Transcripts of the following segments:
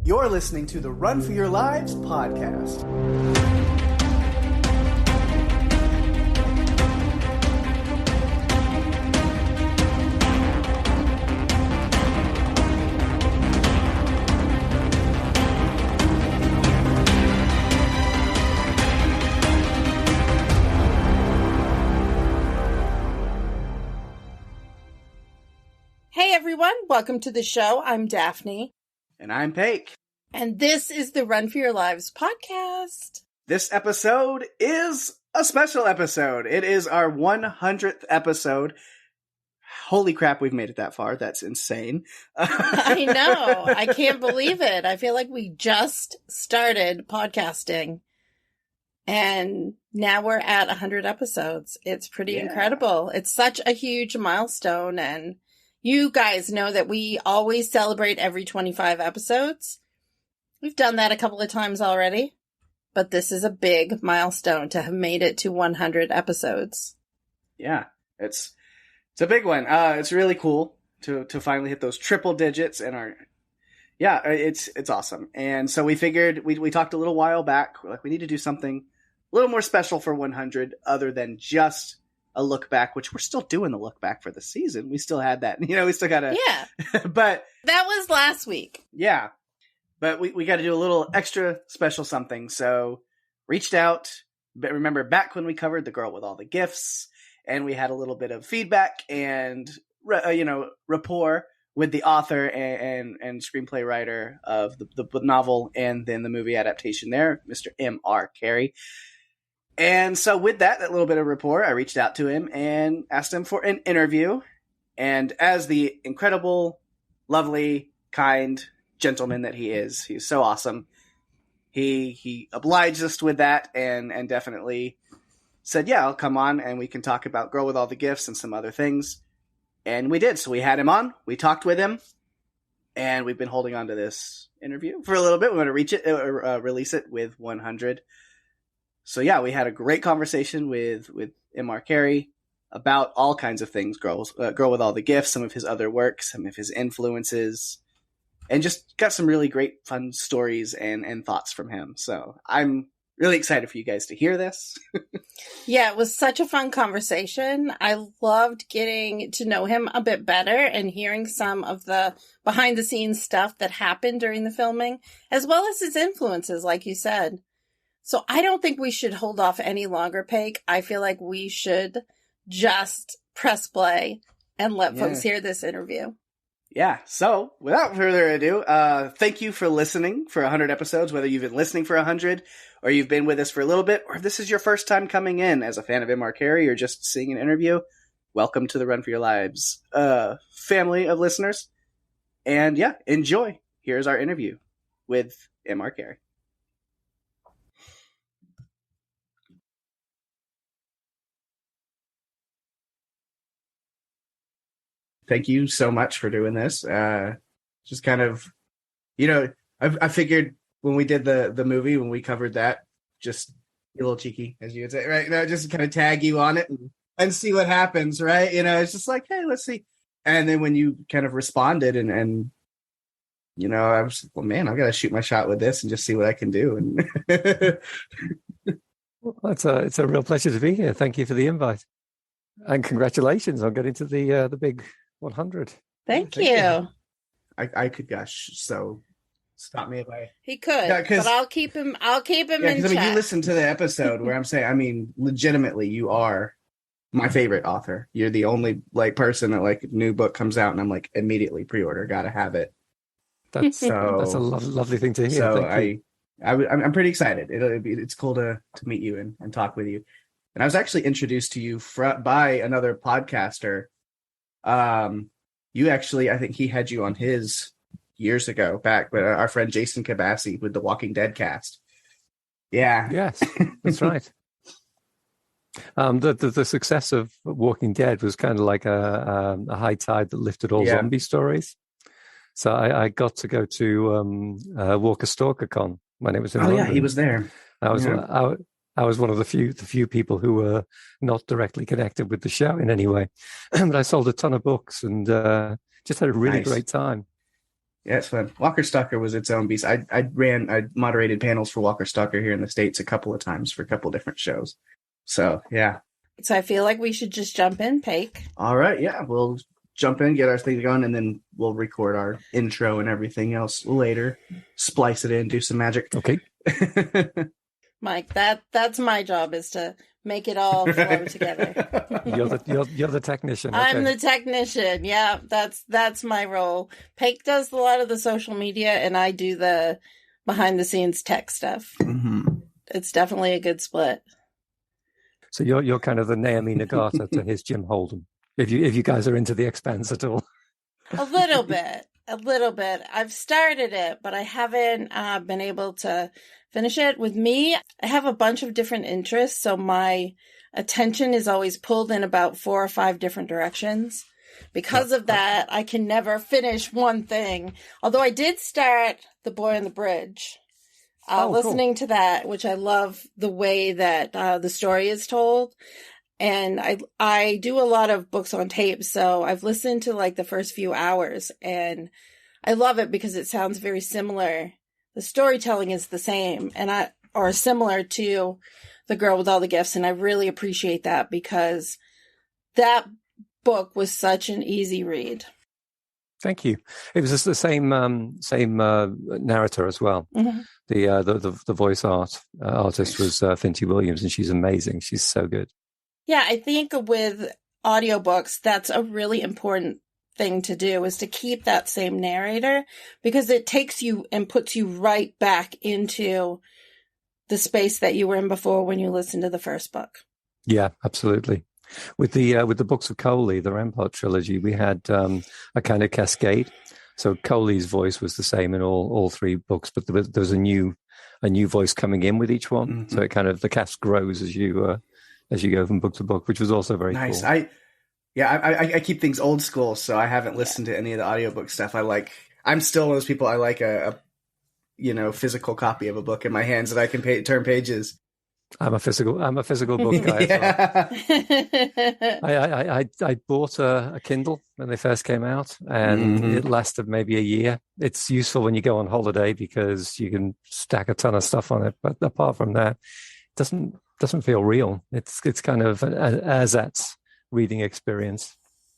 You're listening to the Run for Your Lives podcast. Hey everyone, welcome to the show. I'm Daphne. And I'm Pake. And this is the Run for Your Lives podcast. This episode is a special episode. It is our 100th episode. Holy crap, we've made it that far. That's insane. I know. I can't believe it. I feel like we just started podcasting. And now we're at 100 episodes. It's pretty incredible. It's such a huge milestone. And you guys know that we always celebrate every 25 episodes. We've done that a couple of times already, but this is a big milestone to have made it to 100 episodes. Yeah, it's a big one. It's really cool to finally hit those triple digits, and it's awesome. And so we figured we talked a little while back, like we need to do something a little more special for 100, other than just a look back, which we're still doing the look back for the season. We still had that, we still gotta, but that was last week. Yeah. But we got to do a little extra special something. So reached out. But remember back when we covered The Girl with All the Gifts, and we had a little bit of feedback and rapport with the author and screenplay writer of the novel and then the movie adaptation there, Mr. M.R. Carey. And so with that little bit of rapport, I reached out to him and asked him for an interview. And as the incredible, lovely, kind gentleman that he is, he's so awesome. He obliged us with that and definitely said, yeah, I'll come on and we can talk about Girl with All the Gifts and some other things. And we did. So we had him on, we talked with him, and we've been holding on to this interview for a little bit. We want to release it with 100. So yeah, we had a great conversation with M.R. Carey about all kinds of things. Girl with All the Gifts, some of his other works, some of his influences, and just got some really great fun stories and thoughts from him. So I'm really excited for you guys to hear this. Yeah, it was such a fun conversation. I loved getting to know him a bit better and hearing some of the behind the scenes stuff that happened during the filming, as well as his influences, like you said. So I don't think we should hold off any longer, Pake. I feel like we should just press play and let folks hear this interview. Yeah, so without further ado, thank you for listening for 100 episodes, whether you've been listening for 100 or you've been with us for a little bit, or if this is your first time coming in as a fan of M.R. Carey or just seeing an interview. Welcome to the Run for Your Lives family of listeners. And yeah, enjoy. Here's our interview with M.R. Carey. Thank you so much for doing this. Just kind of, I figured when we did the movie, when we covered that, just be a little cheeky, as you would say, right? Just kind of tag you on it and see what happens, right? It's just like, hey, let's see. And then when you kind of responded and I was, well, man, I've got to shoot my shot with this and just see what I can do. And well, it's a real pleasure to be here. Thank you for the invite. And congratulations on getting to the big 100. Thank you. I could gush, so stop me if I... He could, but I'll keep him in check. You listen to the episode where I'm saying, legitimately, you are my favorite author. You're the only person that a new book comes out and I'm immediately pre-order, gotta have it. That's a lovely thing to hear. So I'm pretty excited. It's cool to meet you and talk with you. And I was actually introduced to you by another podcaster. You actually, I think he had you on his years ago back, but our friend Jason Kabassi with the Walking Dead cast. Yeah. Yes, that's right. The success of Walking Dead was kind of like a high tide that lifted all zombie stories. So I got to go to Walker Stalker Con when it was in London. Yeah, he was there. I was one of the few people who were not directly connected with the show in any way, but I sold a ton of books and just had a really great time. Yeah, it's fun. Walker Stalker was its own beast. I moderated panels for Walker Stalker here in the States a couple of times for a couple of different shows. So, yeah. So I feel like we should just jump in, Pake. All right, yeah, we'll jump in, get our thing going, and then we'll record our intro and everything else later. Splice it in, do some magic. Okay. Mike, that's my job, is to make it all flow together. You're the technician. Okay. I'm the technician. Yeah, that's my role. Pake does a lot of the social media, and I do the behind the scenes tech stuff. Mm-hmm. It's definitely a good split. So you're kind of the Naomi Nagata to his Jim Holden. If you guys are into The Expanse at all. A little bit. I've started it, but I haven't been able to finish it. With me, I have a bunch of different interests, so my attention is always pulled in about 4 or 5 different directions. Because of that, I can never finish one thing. Although I did start The Boy on the Bridge. Listening to that, which I love the way that the story is told. And I do a lot of books on tape, so I've listened to like the first few hours, and I love it because it sounds very similar. The storytelling is the same or similar to The Girl with All the Gifts, and I really appreciate that because that book was such an easy read. Thank you. It was just the same narrator as well. Mm-hmm. The voice artist was Finty Williams, and she's amazing. She's so good. Yeah, I think with audiobooks, that's a really important thing to do, is to keep that same narrator, because it takes you and puts you right back into the space that you were in before when you listened to the first book. Yeah, absolutely. With the books of Coley, the Rampart trilogy, we had a kind of cascade. So Coley's voice was the same in all 3 books, but there was a new voice coming in with each one. Mm-hmm. So it kind of, the cast grows as you go from book to book, which was also very nice. Cool. I keep things old school, so I haven't listened to any of the audiobook stuff. I'm still one of those people. I like a physical copy of a book in my hands that I can turn pages. I'm a physical book guy. Yeah. As well. I bought a Kindle when they first came out, and it lasted maybe a year. It's useful when you go on holiday because you can stack a ton of stuff on it. But apart from that, it doesn't feel real. It's kind of an ersatz reading experience.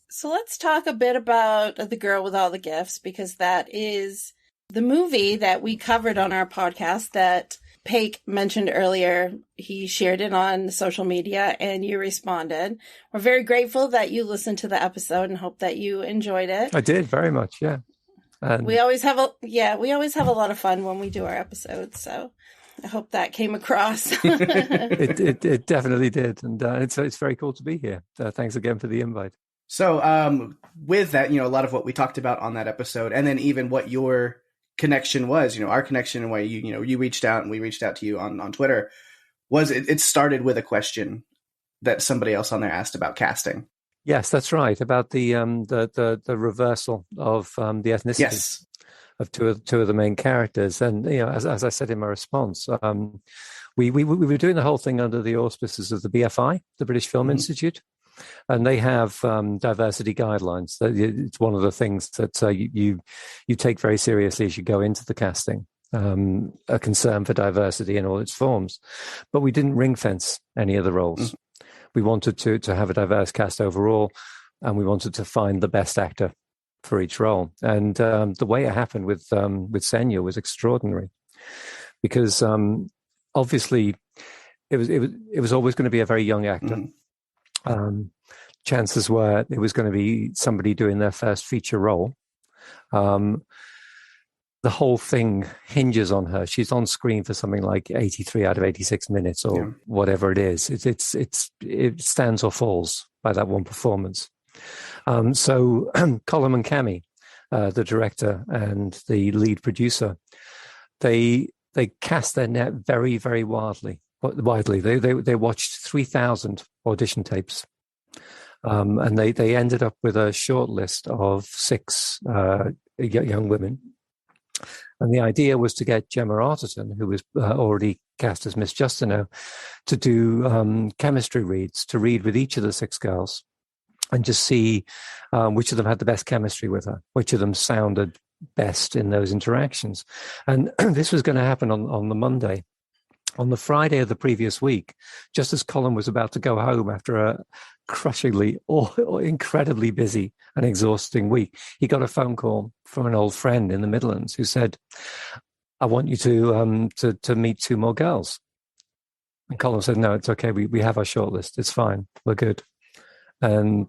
So let's talk a bit about The Girl with All the Gifts, because that is the movie that we covered on our podcast that Pake mentioned earlier. He shared it on social media and you responded. We're very grateful that you listened to the episode and hope that you enjoyed it. I did very much. Yeah. And we always have a lot of fun when we do our episodes. So I hope that came across. It definitely did. And it's very cool to be here. Thanks again for the invite. So with that, a lot of what we talked about on that episode, and then even what your connection was, our connection and why you reached out and we reached out to you on Twitter, was it started with a question that somebody else on there asked about casting. Yes, that's right. About the reversal of the ethnicity. Yes. Of two of the main characters. And, as I said in my response, we were doing the whole thing under the auspices of the BFI, the British Film Institute. And they have diversity guidelines. It's one of the things that you take very seriously as you go into the casting, a concern for diversity in all its forms. But we didn't ring fence any of the roles. We wanted to have a diverse cast overall, and we wanted to find the best actor for each role. And the way it happened with Senya was extraordinary, because obviously it was always going to be a very young actor. Chances were it was going to be somebody doing their first feature role. The whole thing hinges on her. She's on screen for something like 83 out of 86 minutes or whatever it is. It stands or falls by that one performance. So Colm and Cami, the director and the lead producer, they cast their net very, very widely. They watched 3,000 audition tapes, and they ended up with a short list of 6 young women. And the idea was to get Gemma Arterton, who was already cast as Miss Justino, to do chemistry reads, to read with each of the 6 girls and just see which of them had the best chemistry with her, which of them sounded best in those interactions. And this was going to happen on the Monday. On the Friday of the previous week, just as Colin was about to go home after a crushingly or incredibly busy and exhausting week, he got a phone call from an old friend in the Midlands who said, I want you to meet 2 more girls. And Colin said, no, it's okay. We have our shortlist. It's fine. We're good. And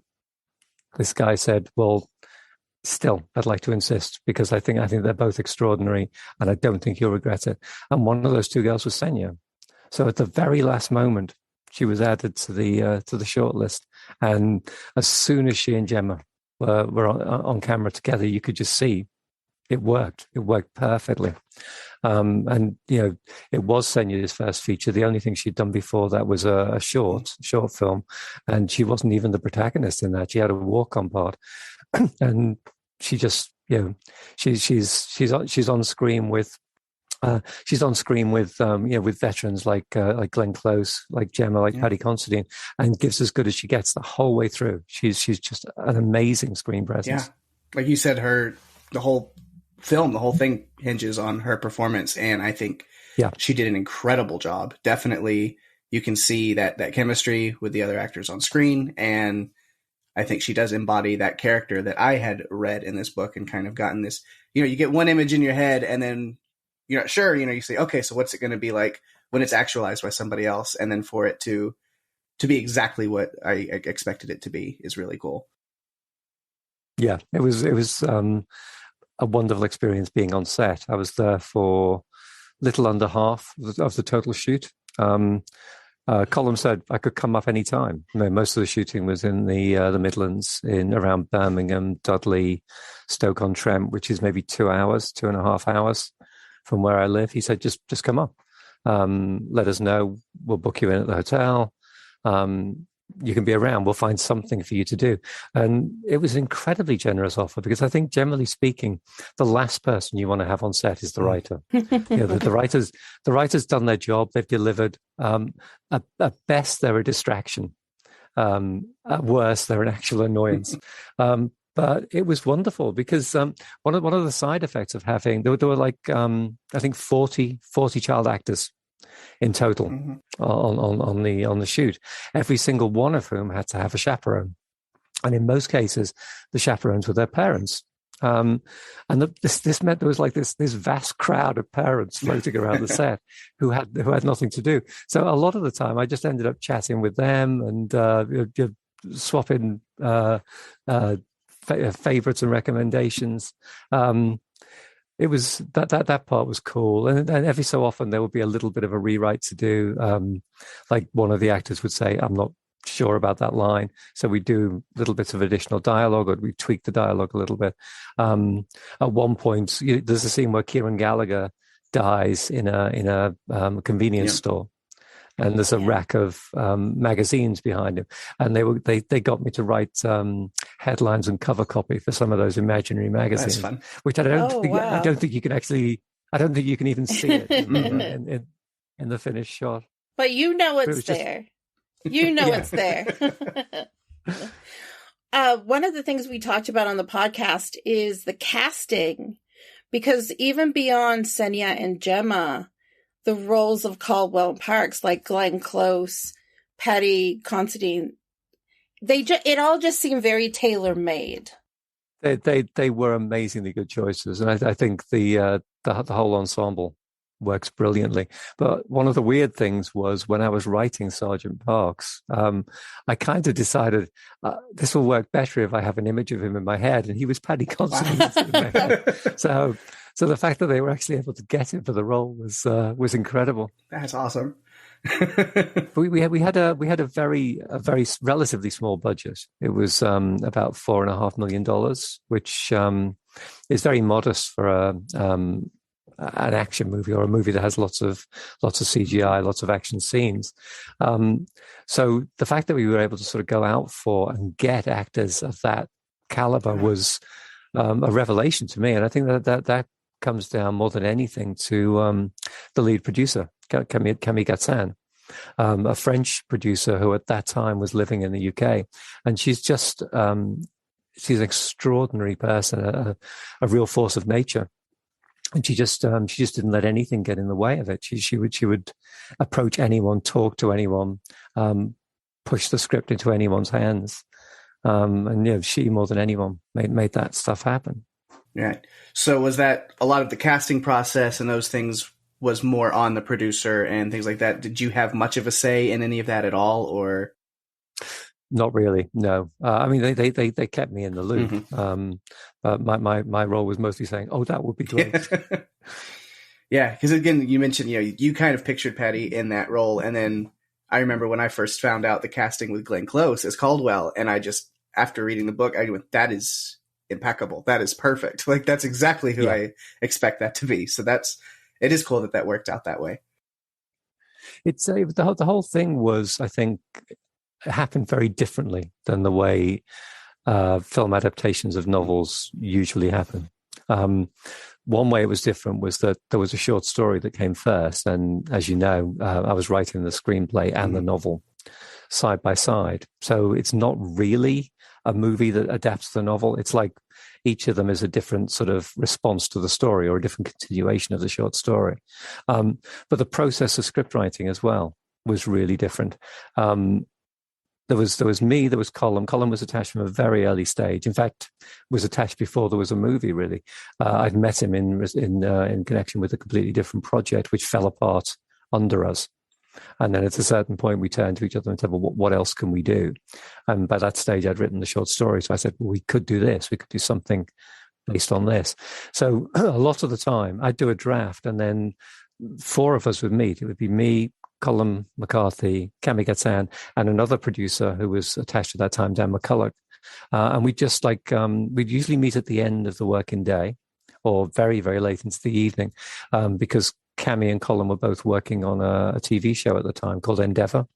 this guy said, well, still, I'd like to insist because I think they're both extraordinary and I don't think you'll regret it. And one of those 2 girls was Senya. So at the very last moment, she was added to the shortlist. And as soon as she and Gemma were on camera together, you could just see it worked. It worked perfectly. And, it was Senya's first feature. The only thing she'd done before that was a short film. And she wasn't even the protagonist in that. She had a walk-on part. And she just, she's on screen with with veterans like Glenn Close, like Gemma, like Paddy Considine, and gives as good as she gets the whole way through. She's just an amazing screen presence. Yeah, like you said, the whole thing hinges on her performance, and I think she did an incredible job. Definitely, you can see that chemistry with the other actors on screen, and I think she does embody that character that I had read in this book and kind of gotten this, you get one image in your head and then you're not sure, you say, okay, so what's it going to be like when it's actualized by somebody else? And then for it to be exactly what I expected it to be is really cool. Yeah, it was a wonderful experience being on set. I was there for little under half of the total shoot. Colin said I could come up any time. Most of the shooting was in the Midlands, in around Birmingham, Dudley, Stoke-on-Trent, which is maybe 2.5 hours from where I live. He said, just come up. Let us know. We'll book you in at the hotel. You can be around. We'll find something for you to do. And it was an incredibly generous offer because I think, generally speaking, the last person you want to have on set is the writer. The writer's done their job. They've delivered. At best, they're a distraction. At worst, they're an actual annoyance. But it was wonderful because one of the side effects of having there were like I think 40 child actors in total on the shoot, every single one of whom had to have a chaperone, and in most cases the chaperones were their parents. And this meant there was like this vast crowd of parents floating around the set who had nothing to do. So a lot of the time I just ended up chatting with them and swapping favorites and recommendations. It was that part was cool, and every so often there would be a little bit of a rewrite to do. Like one of the actors would say, "I'm not sure about that line," so we do little bits of additional dialogue, or we tweak the dialogue a little bit. At one point, there's a scene where Kieran Gallagher dies in a convenience store. And there's a rack of magazines behind him, and they got me to write headlines and cover copy for some of those imaginary magazines. That's fun. Which I don't think you can even see it in the finished shot. But it's there. It's there. One of the things we talked about on the podcast is the casting, because even beyond Senya and Gemma, the roles of Caldwell and Parks, like Glenn Close, Paddy Considine, it all just seemed very tailor-made. They were amazingly good choices, and I think the whole ensemble works brilliantly. But one of the weird things was when I was writing Sergeant Parks, I kind of decided this will work better if I have an image of him in my head, and he was Paddy Considine in my head. So the fact that they were actually able to get him for the role was incredible. That's awesome. we had a very relatively small budget. It was about $4.5 million, which is very modest for an action movie or a movie that has lots of CGI, lots of action scenes. So the fact that we were able to sort of go out for and get actors of that caliber was a revelation to me, and I think that comes down more than anything to the lead producer, Camille Gatsan, a French producer who at that time was living in the UK, and she's just she's an extraordinary person, a real force of nature. And she just didn't let anything get in the way of it. She would approach anyone, talk to anyone, push the script into anyone's hands. And she more than anyone made that stuff happen. Right. So was that a lot of the casting process and those things was more on the producer and things like that? Did you have much of a say in any of that at all, or? Not really, no. I mean, they kept me in the loop. Mm-hmm. But my role was mostly saying, "Oh, that would be great." Yeah, because again, you mentioned you kind of pictured Patty in that role, and then I remember when I first found out the casting with Glenn Close as Caldwell, and I just, after reading the book, I went, "That is impeccable. That is perfect. Like, that's exactly who I expect that to be." So it is cool that worked out that way. It's the whole thing was, I think, happened very differently than the way film adaptations of novels usually happen. One way it was different was that there was a short story that came first, and as you know, I was writing the screenplay and the novel side by side. So it's not really a movie that adapts the novel. It's like each of them is a different sort of response to the story or a different continuation of the short story. But the process of script writing as well was really different. There was me, there was Colm. Colm was attached from a very early stage. In fact, was attached before there was a movie, really. I'd met him in connection with a completely different project, which fell apart under us. And then at a certain point, we turned to each other and said, well, what else can we do? And by that stage, I'd written the short story. So I said, well, we could do this. We could do something based on this. So a lot of the time, I'd do a draft, and then 4 of us would meet. It would be me, Colm McCarthy, Cami Gatsan, and another producer who was attached at that time, Dan McCulloch. And we'd just we'd usually meet at the end of the working day or very, very late into the evening, because Cami and Colm were both working on a TV show at the time called Endeavour.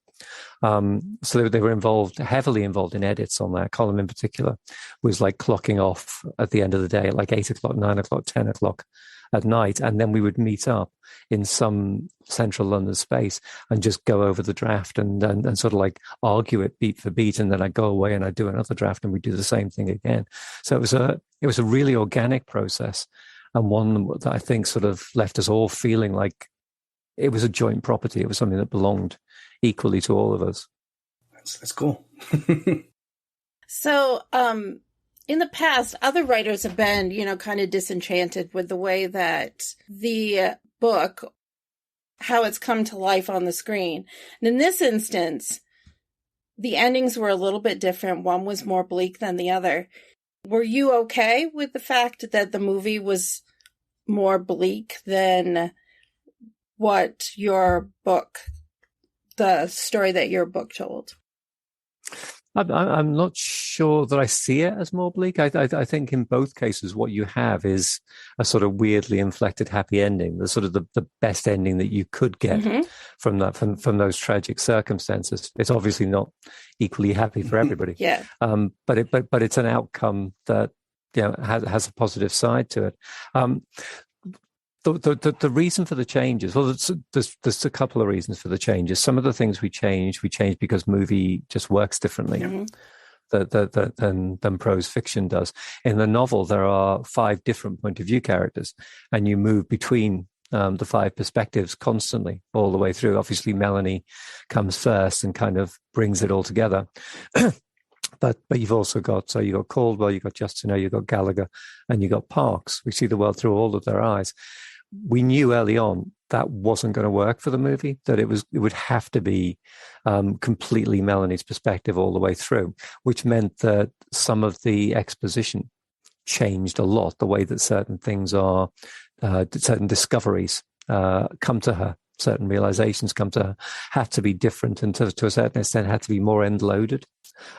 So they were heavily involved in edits on that. Colm in particular was clocking off at the end of the day at 8 o'clock, 9 o'clock, 10 o'clock at night. And then we would meet up in some central London space and just go over the draft and sort of argue it beat for beat. And then I'd go away and I'd do another draft and we'd do the same thing again. So it was a really organic process, and one that I think sort of left us all feeling like it was a joint property. It was something that belonged equally to all of us. That's cool. So, in the past, other writers have been, kind of disenchanted with the way that the book, how it's come to life on the screen. And in this instance, the endings were a little bit different. One was more bleak than the other. Were you okay with the fact that the movie was more bleak than what your book, the story that your book told? I'm not sure that I see it as more bleak. I think in both cases, what you have is a sort of weirdly inflected happy ending, the sort of the best ending that you could get from those tragic circumstances. It's obviously not equally happy for everybody. Yeah. But it's an outcome that has a positive side to it. The reason for the changes, well, there's a couple of reasons for the changes. Some of the things we changed because movie just works differently than prose fiction does. In the novel, there are 5 different point of view characters, and you move between the 5 perspectives constantly all the way through. Obviously, Melanie comes first and kind of brings it all together. But you've also got Caldwell, you've got Justino, you've got Gallagher, and you've got Parks. We see the world through all of their eyes. We knew early on that wasn't going to work for the movie, that it would have to be completely Melanie's perspective all the way through, which meant that some of the exposition changed a lot. The way that certain things are, certain discoveries come to her, certain realizations come to her, had to be different, and to a certain extent had to be more end-loaded.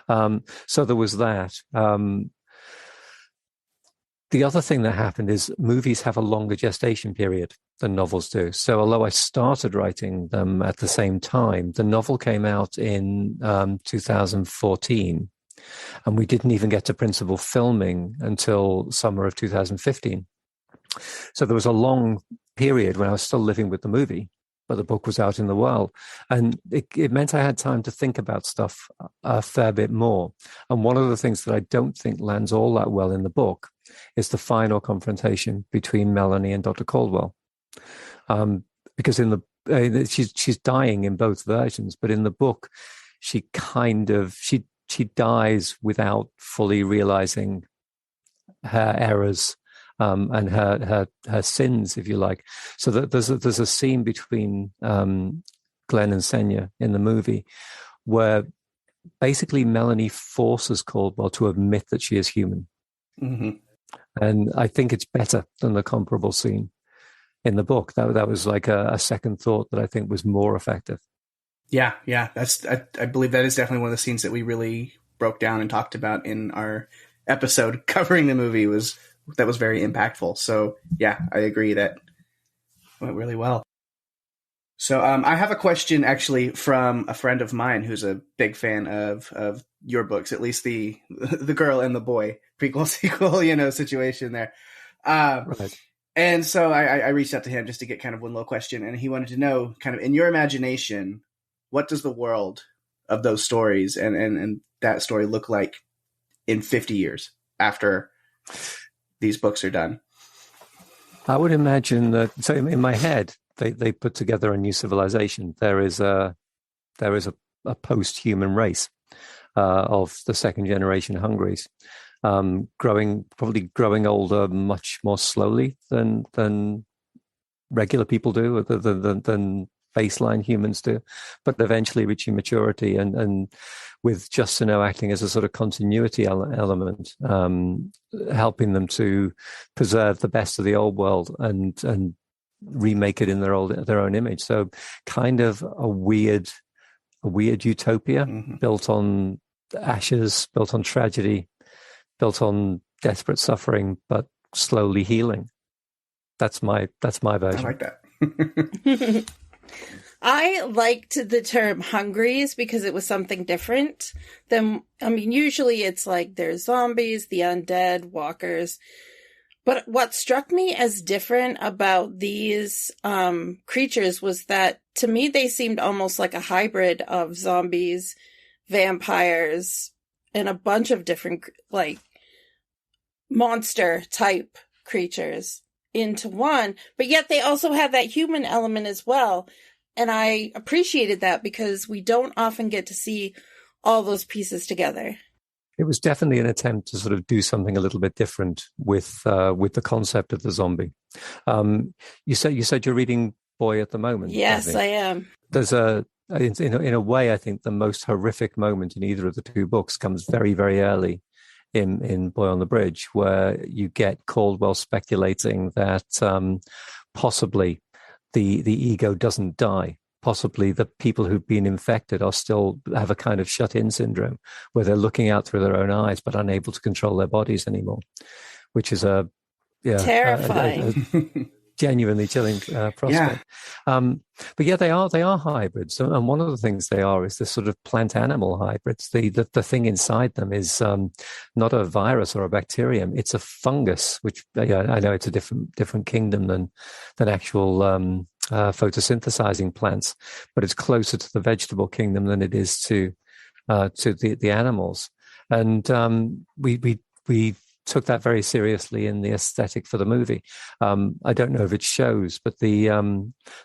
So there was that. The other thing that happened is movies have a longer gestation period than novels do. So although I started writing them at the same time, the novel came out in 2014, and we didn't even get to principal filming until summer of 2015. So there was a long period when I was still living with the movie, but the book was out in the world. And it meant I had time to think about stuff a fair bit more. And one of the things that I don't think lands all that well in the book is the final confrontation between Melanie and Dr. Caldwell. Because in the she's dying in both versions, but in the book, she dies without fully realizing her errors and her sins, if you like. So that there's a scene between Glenn and Senya in the movie where basically Melanie forces Caldwell to admit that she is human. Mm-hmm. And I think it's better than the comparable scene in the book. That was like a second thought that I think was more effective. Yeah. I believe that is definitely one of the scenes that we really broke down and talked about in our episode covering the movie. That was very impactful. So yeah, I agree that went really well. So I have a question actually from a friend of mine who's a big fan of your books, at least the girl and the boy prequel sequel, situation there. Right. And so I reached out to him just to get kind of one little question, and he wanted to know, kind of in your imagination, what does the world of those stories and that story look like in 50 years after these books are done? I would imagine that. So in my head, they put together a new civilization. There is a post-human race of the second generation Hungaries, growing older much more slowly than regular people do, than baseline humans do, but eventually reaching maturity and with Justino acting as a sort of continuity element, helping them to preserve the best of the old world and remake it in their own image. So kind of a weird utopia, mm-hmm. built on ashes, built on tragedy, built on desperate suffering, but slowly healing. That's my version. I like that. I liked the term Hungaries because it was something different than, usually it's like there's zombies, the undead, walkers. But what struck me as different about these creatures was that, to me, they seemed almost like a hybrid of zombies, vampires, and a bunch of different, like, monster-type creatures into one. But yet they also have that human element as well. And I appreciated that because we don't often get to see all those pieces together. It was definitely an attempt to sort of do something a little bit different with the concept of the zombie. You said you're reading Boy at the moment. Yes, I am. There's in a way, I think the most horrific moment in either of the two books comes very, very early in Boy on the Bridge, where you get Caldwell speculating that possibly the ego doesn't die. Possibly the people who've been infected have a kind of shut-in syndrome where they're looking out through their own eyes but unable to control their bodies anymore, which is terrifying, a genuinely chilling prospect. Yeah. But yeah, they are hybrids, and one of the things they are is this sort of plant-animal hybrids. The thing inside them is not a virus or a bacterium; it's a fungus. Which I know it's a different kingdom than actual photosynthesizing plants, but it's closer to the vegetable kingdom than it is to the animals. And we took that very seriously in the aesthetic for the movie. I don't know if it shows, but the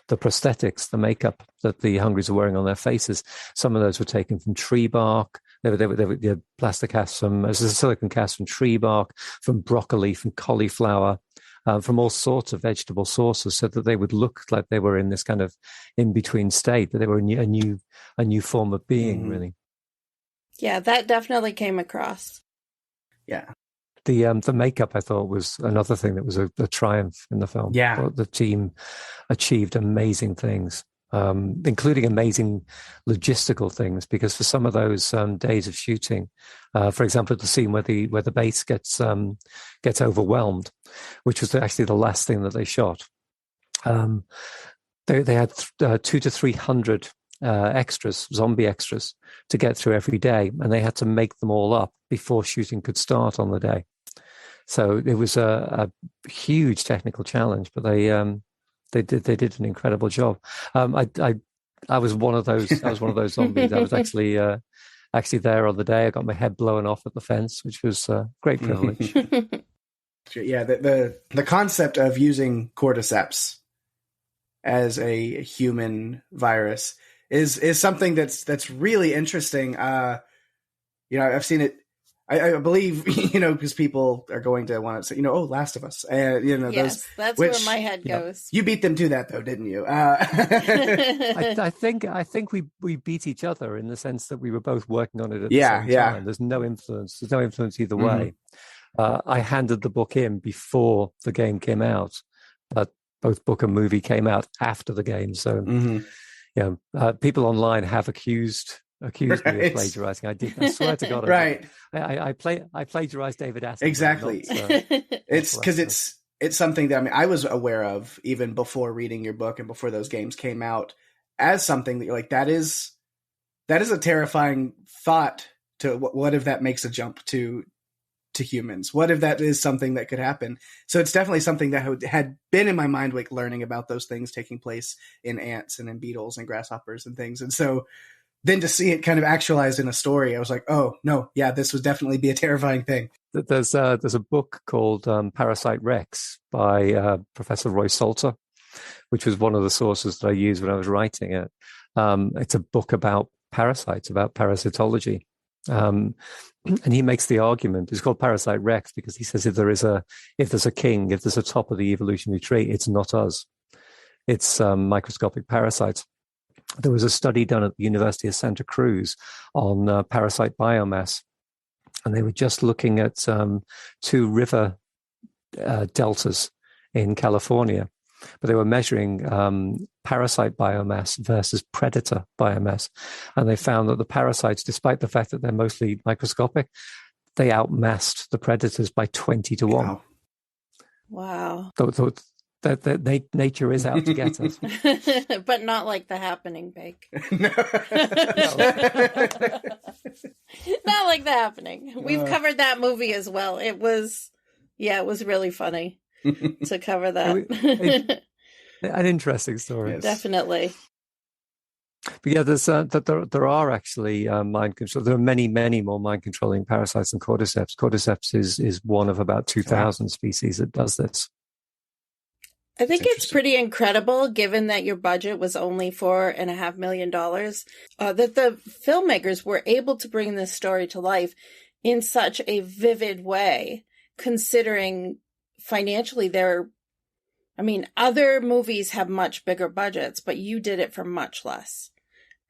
prosthetics, the makeup that the Hungaries are wearing on their faces, some of those were taken from tree bark. They were plastic casts from silicone casts from tree bark, from broccoli, from cauliflower. From all sorts of vegetable sources, so that they would look like they were in this kind of in-between state, that they were a new form of being, mm-hmm. really. Yeah, that definitely came across. Yeah. The makeup, I thought, was another thing that was a triumph in the film. Yeah. The team achieved amazing things, including amazing logistical things, because for some of those days of shooting, for example, the scene where the base gets overwhelmed, which was actually the last thing that they shot, they had 200 to 300 zombie extras to get through every day, and they had to make them all up before shooting could start on the day. So it was a huge technical challenge, but they They did an incredible job. I was one of those. I was one of those zombies. I was actually there on the day. I got my head blown off at the fence, which was a great privilege. Yeah, the concept of using cordyceps as a human virus is something that's really interesting. I've seen it. I believe, because people are going to want to say, Last of Us. Yes, that's where my head goes. You beat them to that, though, didn't you? I think we beat each other in the sense that we were both working on it at the same time. There's no influence. There's no influence either way. I handed the book in before the game came out, but both book and movie came out after the game. So, people online have accused me of plagiarizing. I swear to God. Right. I plagiarized David Attenborough. Exactly. It's because it's something that I was aware of even before reading your book and before those games came out, as something that you're like, that is a terrifying thought. To what if that makes a jump to humans? What if that is something that could happen? So it's definitely something that had been in my mind, like learning about those things taking place in ants and in beetles and grasshoppers and things. And so then to see it kind of actualized in a story, I was like, oh no, yeah, this would definitely be a terrifying thing. There's a book called Parasite Rex by Professor Roy Salter, which was one of the sources that I used when I was writing it. It's a book about parasites, about parasitology. And he makes the argument, it's called Parasite Rex because he says if there's a king, if there's a top of the evolutionary tree, it's not us. It's microscopic parasites. There was a study done at the University of Santa Cruz on parasite biomass, and they were just looking at 2 river deltas in California, but they were measuring parasite biomass versus predator biomass, and they found that the parasites, despite the fact that they're mostly microscopic, they outmassed the predators by 20 to 1. Wow. That nature is out to get us. But not like The Happening, Pake. No. Not like The Happening. We've covered that movie as well. It was really funny to cover that. An interesting story. Yes. Definitely. But yeah, there are actually mind control. There are many, many more mind controlling parasites than cordyceps. Cordyceps is one of about 2,000 species that does this. I think it's pretty incredible, given that your budget was only $4.5 million, that the filmmakers were able to bring this story to life in such a vivid way, considering financially other movies have much bigger budgets, but you did it for much less.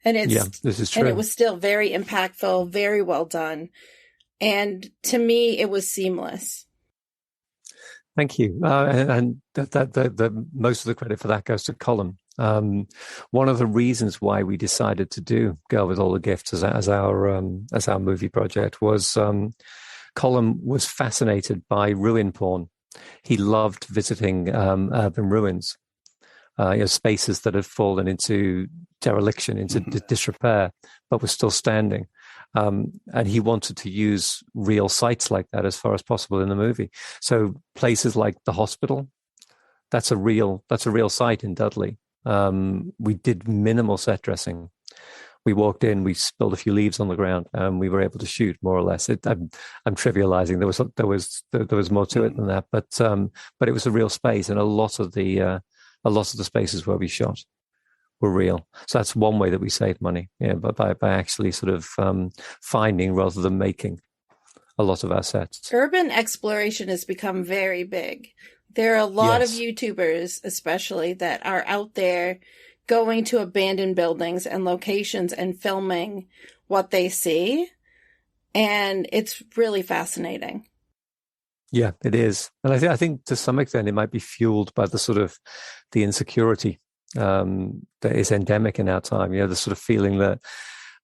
And this is true. And it was still very impactful, very well done. And to me, it was seamless. Thank you. And the most of the credit for that goes to Colin. One of the reasons why we decided to do Girl with All the Gifts as our movie project was Colin was fascinated by ruin porn. He loved visiting urban ruins, spaces that had fallen into dereliction, into disrepair, but were still standing. And he wanted to use real sites like that as far as possible in the movie. So places like the hospital, that's a real site in Dudley. We did minimal set dressing. We walked in, we spilled a few leaves on the ground, and we were able to shoot more or less. I'm trivializing. There was more to it than that, but it was a real space, and a lot of the spaces where we shot were real. So that's one way that we saved money, but by actually sort of finding rather than making a lot of our sets. Urban exploration has become very big. There are a lot of YouTubers, especially, that are out there going to abandoned buildings and locations and filming what they see. And it's really fascinating. Yeah, it is. And I think to some extent it might be fueled by the sort of the insecurity that is endemic in our time. The sort of feeling that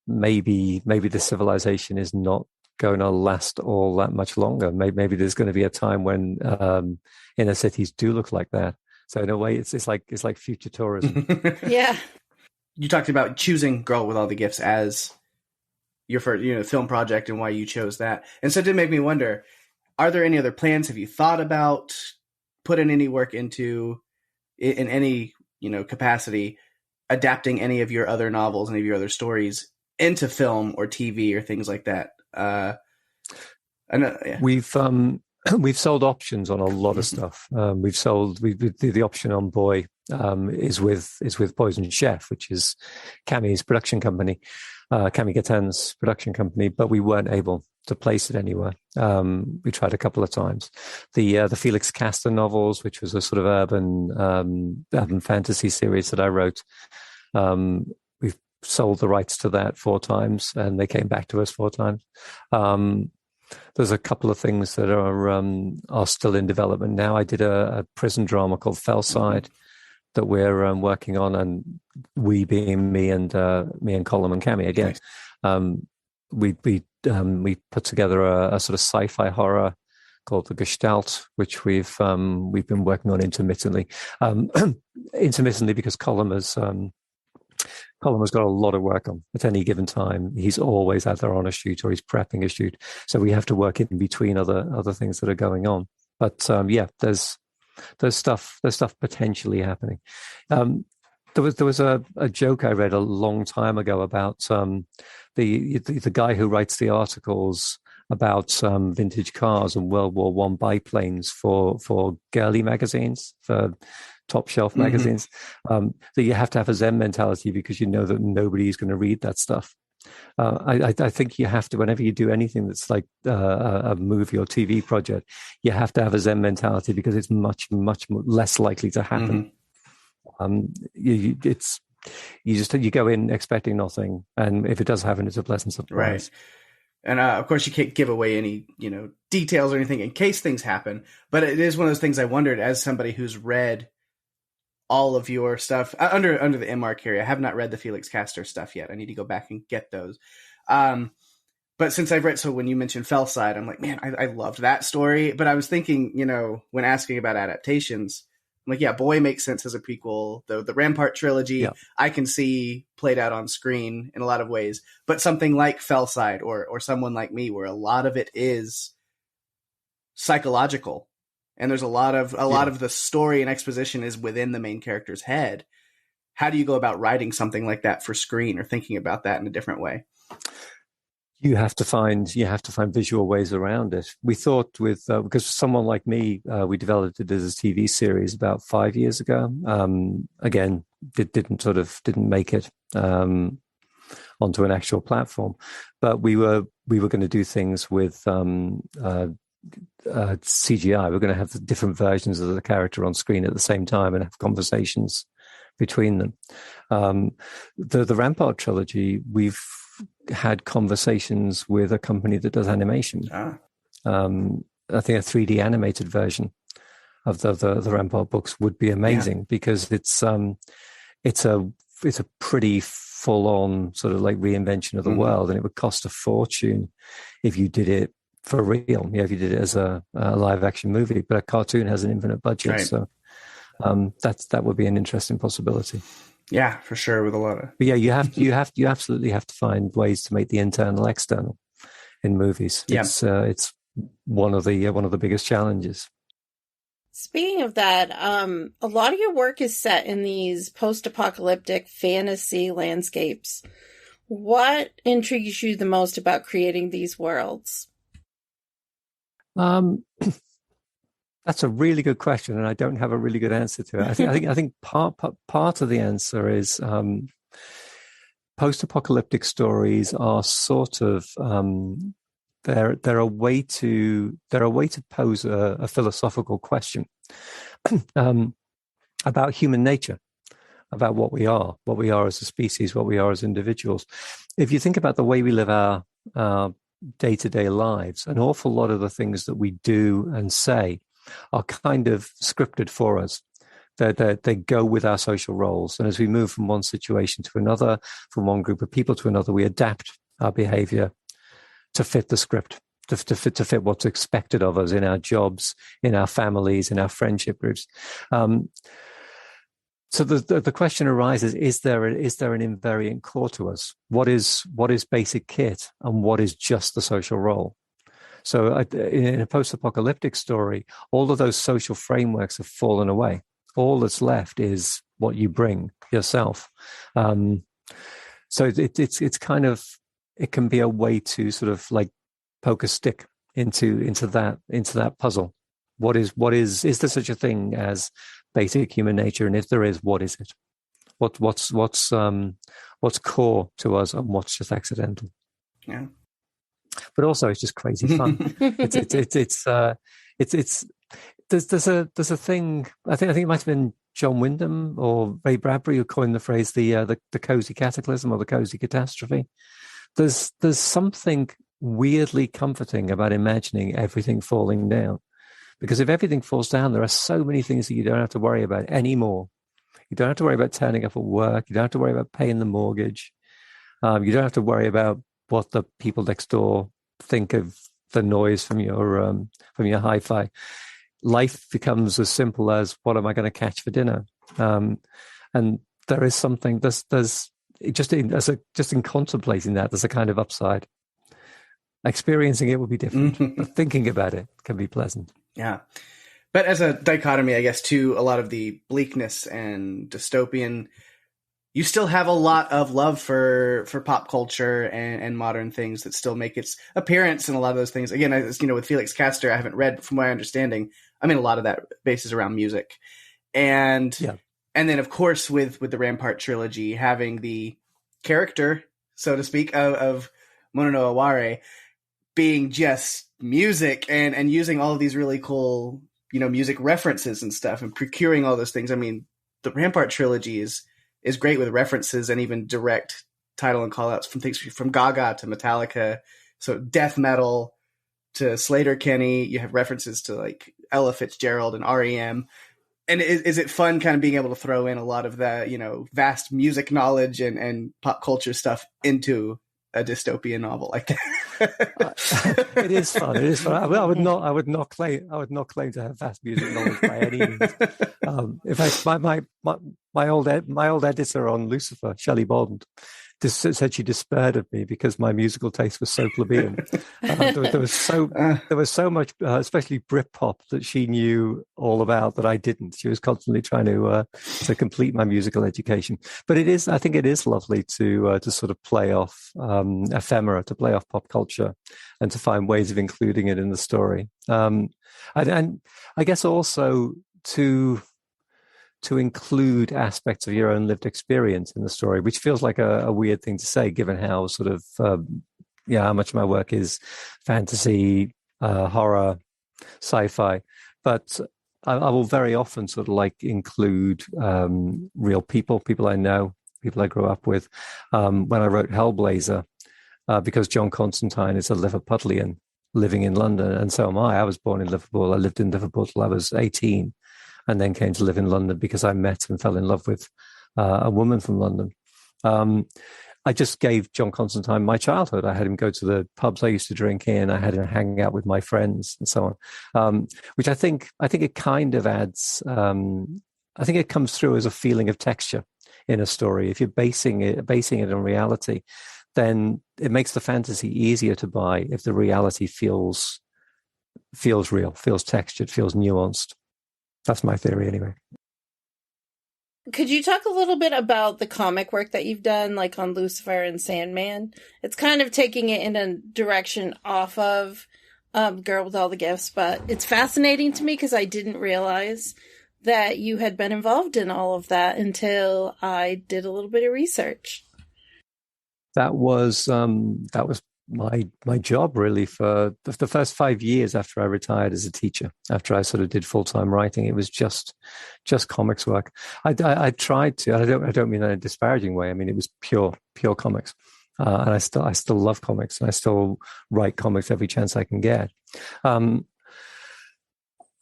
maybe the civilization is not going to last all that much longer. Maybe there's going to be a time when inner cities do look like that. So in a way, it's like future tourism. Yeah. You talked about choosing Girl with All the Gifts as your first, film project and why you chose that. And so it did make me wonder, are there any other plans? Have you thought about putting any work into in any, capacity, adapting any of your other novels, any of your other stories into film or TV or things like that. I know, yeah. We've sold options on a lot of stuff. The option on Boy is with Poison Chef, which is Cami's production company, Cami Gatan's production company, but we weren't able to place it anywhere. We tried a couple of times. The Felix Castor novels, which was a sort of urban fantasy series that I wrote, we've sold the rights to that 4 times, and they came back to us 4 times. There's a couple of things that are still in development now. I did a prison drama called Fellside that we're working on, and we being me and Colm and Cami again. Nice. We put together a sort of sci-fi horror called The Gestalt, which we've been working on intermittently because Colm has got a lot of work on at any given time. He's always either on a shoot or he's prepping a shoot. So we have to work in between other things that are going on. But there's stuff potentially happening. There was a joke I read a long time ago about the guy who writes the articles about vintage cars and World War One biplanes for girly magazines, for top shelf magazines, that you have to have a Zen mentality because you know that nobody's going to read that stuff. I think you have to, whenever you do anything that's like a movie or TV project, you have to have a Zen mentality because it's much, much less likely to happen. You go in expecting nothing, and if it does happen, it's a pleasant surprise. Right. And of course, you can't give away any details or anything in case things happen. But it is one of those things I wondered, as somebody who's read all of your stuff under the MR Carey. I have not read the Felix Castor stuff yet. I need to go back and get those. But since I've read, so when you mentioned Fellside, I'm like, man, I loved that story. But I was thinking, when asking about adaptations, I'm like, yeah, Boy makes sense as a prequel. The Rampart trilogy, I can see played out on screen in a lot of ways. But something like Fellside or Someone Like Me, where a lot of it is psychological, and there's a lot of the story and exposition is within the main character's head. How do you go about writing something like that for screen or thinking about that in a different way? You have to find visual ways around it. We thought because Someone Like Me, we developed it as a TV series about 5 years ago. Again, it didn't make it onto an actual platform, but we were going to do things with CGI. We're going to have the different versions of the character on screen at the same time and have conversations between them. The Rampart trilogy, we've had conversations with a company that does animation. I think a 3D animated version of the Rampart books would be amazing because it's a pretty full-on sort of like reinvention of the world, and it would cost a fortune if you did it for real. If you did it as a live action movie, but a cartoon has an infinite budget, so that would be an interesting possibility. Yeah, for sure. With a lot of, but yeah, you absolutely have to find ways to make the internal external in movies. Yeah. It's one of the biggest challenges. Speaking of that, a lot of your work is set in these post-apocalyptic fantasy landscapes. What intrigues you the most about creating these worlds? That's a really good question, and I don't have a really good answer to it. I think part of the answer is post-apocalyptic stories are sort of they're a way to pose a philosophical question about human nature, about what we are as a species, what we are as individuals. If you think about the way we live our day-to-day lives, an awful lot of the things that we do and say are kind of scripted for us. They go with our social roles. And as we move from one situation to another, from one group of people to another, we adapt our behavior to fit the script, to fit what's expected of us in our jobs, in our families, in our friendship groups. So the question arises, is there an invariant core to us? What is basic kit and what is just the social role? So in a post-apocalyptic story, all of those social frameworks have fallen away. all that's left is what you bring yourself. So it's kind of, it can be a way to sort of like poke a stick into that puzzle. Is there such a thing as basic human nature? And if there is, what is it? What's core to us, and what's just accidental? Yeah. But also, it's just crazy fun. There's a thing. I think it might have been John Wyndham or Ray Bradbury who coined the phrase the cozy cataclysm or the cozy catastrophe. There's something weirdly comforting about imagining everything falling down, because if everything falls down, there are so many things that you don't have to worry about anymore. You don't have to worry about turning up at work. You don't have to worry about paying the mortgage. You don't have to worry about what the people next door think of the noise from your hi-fi. Life becomes as simple as, what am I going to catch for dinner? And there is something. There's just in contemplating that, there's a kind of upside. Experiencing it will be different, but thinking about it can be pleasant. Yeah. But as a dichotomy, I guess, to a lot of the bleakness and dystopian, you still have a lot of love for pop culture and modern things that still make its appearance in a lot of those things. Again, with Felix Castor, I haven't read, from my understanding, I mean, a lot of that bases around music. And then, of course, with the Rampart trilogy, having the character, so to speak, of Mono Aware being just music and using all of these really cool, music references and stuff, and procuring all those things. I mean, the Rampart trilogy is great with references and even direct title and call-outs from things from Gaga to Metallica, so death metal to Slater-Kinney. You have references to like Ella Fitzgerald and REM. And is it fun kind of being able to throw in a lot of the, vast music knowledge and pop culture stuff into a dystopian novel like that? It is fun. It is fun. I would not claim to have vast music knowledge by any means. In fact, my old editor on Lucifer, Shelley Bond, said she despaired of me because my musical taste was so plebeian. There was so much, especially Britpop, that she knew all about that I didn't. She was constantly trying to complete my musical education. But I think it is lovely to sort of play off ephemera, to play off pop culture, and to find ways of including it in the story. And I guess also to include aspects of your own lived experience in the story, which feels like a weird thing to say, given how sort of, how much of my work is fantasy, horror, sci-fi. But I will very often sort of like include real people I know, people I grew up with. When I wrote Hellblazer, because John Constantine is a Liverpudlian living in London, and so am I. I was born in Liverpool. I lived in Liverpool till I was 18. And then came to live in London because I met and fell in love with a woman from London. I just gave John Constantine my childhood. I had him go to the pubs I used to drink in. I had him hang out with my friends and so on, which I think it kind of adds. I think it comes through as a feeling of texture in a story. If you're basing it on reality, then it makes the fantasy easier to buy if the reality feels real, feels textured, feels nuanced. That's my theory anyway. Could you talk a little bit about the comic work that you've done, like on Lucifer and Sandman? It's kind of taking it in a direction off of Girl with All the Gifts, but it's fascinating to me because I didn't realize that you had been involved in all of that until I did a little bit of research. That was my job really for the first 5 years after I retired as a teacher. After I sort of did full-time writing, it was just comics work. I tried to. I don't mean that in a disparaging way. I mean it was pure comics, and I still love comics, and I still write comics every chance I can get.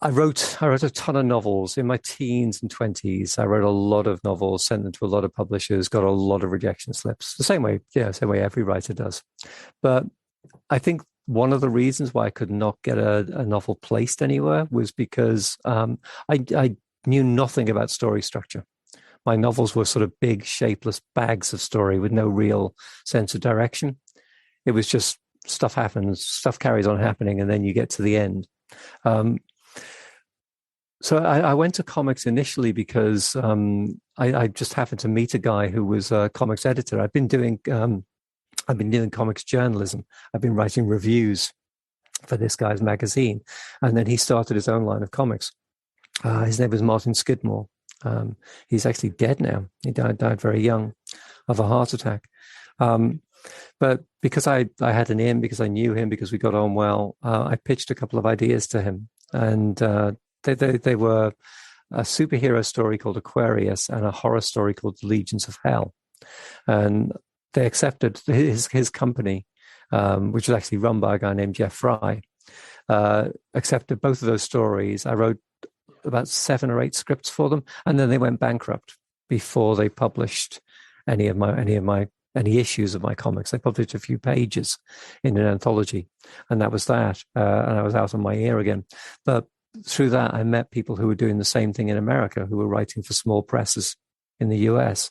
I wrote a ton of novels in my teens and 20s. I wrote a lot of novels, sent them to a lot of publishers, got a lot of rejection slips. The same way every writer does. But I think one of the reasons why I could not get a novel placed anywhere was because I knew nothing about story structure. My novels were sort of big, shapeless bags of story with no real sense of direction. It was just stuff happens, stuff carries on happening, and then you get to the end. So I went to comics initially because I just happened to meet a guy who was a comics editor. I've been doing comics journalism. I've been writing reviews for this guy's magazine, and then he started his own line of comics. His name was Martin Skidmore. He's actually dead now. He died very young of a heart attack. But because I had an in, because I knew him, because we got on well, I pitched a couple of ideas to him, and they were a superhero story called Aquarius and a horror story called The Legions of Hell. And they accepted his company, which was actually run by a guy named Jeff Fry, accepted both of those stories. I wrote about 7 or 8 scripts for them, and then they went bankrupt before they published any issues of my comics. They published a few pages in an anthology, and that was that. And I was out on my ear again. But through that, I met people who were doing the same thing in America, who were writing for small presses in the US.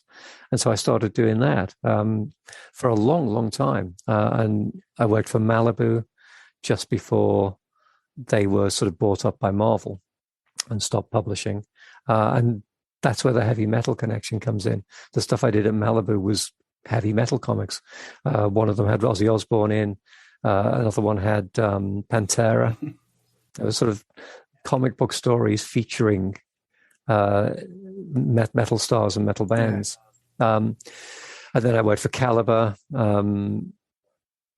And so I started doing that for a long, long time. And I worked for Malibu just before they were sort of bought up by Marvel and stopped publishing. And that's where the heavy metal connection comes in. The stuff I did at Malibu was heavy metal comics. One of them had Ozzy Osbourne in. Another one had Pantera. It was sort of comic book stories featuring metal stars and metal bands. And then I worked for Caliber.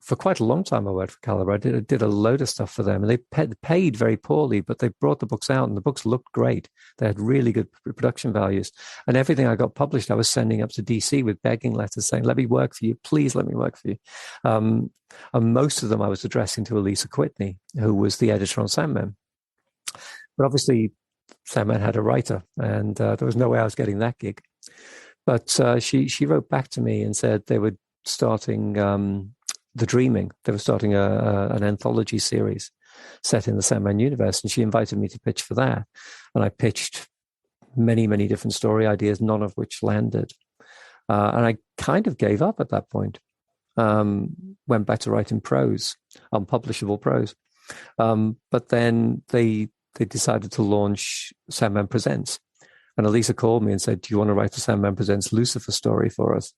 For quite a long time I worked for Caliber. I did a load of stuff for them, and they paid very poorly, but they brought the books out, and the books looked great. They had really good production values. And everything I got published, I was sending up to DC with begging letters saying, let me work for you. Please let me work for you. And most of them I was addressing to Elisa Whitney, who was the editor on Sandman. But obviously, Sandman had a writer, and there was no way I was getting that gig. But she wrote back to me and said they were starting The Dreaming. They were starting an anthology series set in the Sandman universe, and she invited me to pitch for that. And I pitched many, many different story ideas, none of which landed. And I kind of gave up at that point. Went back to writing prose, unpublishable prose. But then they decided to launch Sandman Presents. And Elisa called me and said, do you want to write a Sandman Presents Lucifer story for us?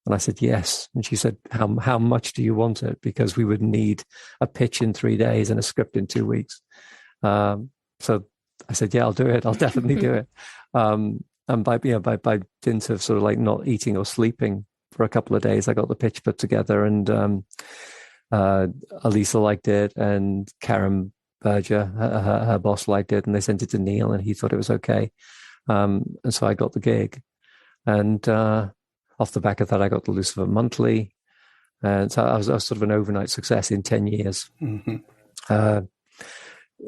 And I said, yes. And she said, how much do you want it? Because we would need a pitch in 3 days and a script in 2 weeks. So I said, yeah, I'll do it. I'll definitely do it. And by dint of sort of like not eating or sleeping for a couple of days, I got the pitch put together, and Elisa liked it, and Karen Berger, her boss, liked it, and they sent it to Neil, and he thought it was okay. And so I got the gig. And off the back of that, I got the Lucifer Monthly. And so I was sort of an overnight success in 10 years. Mm-hmm.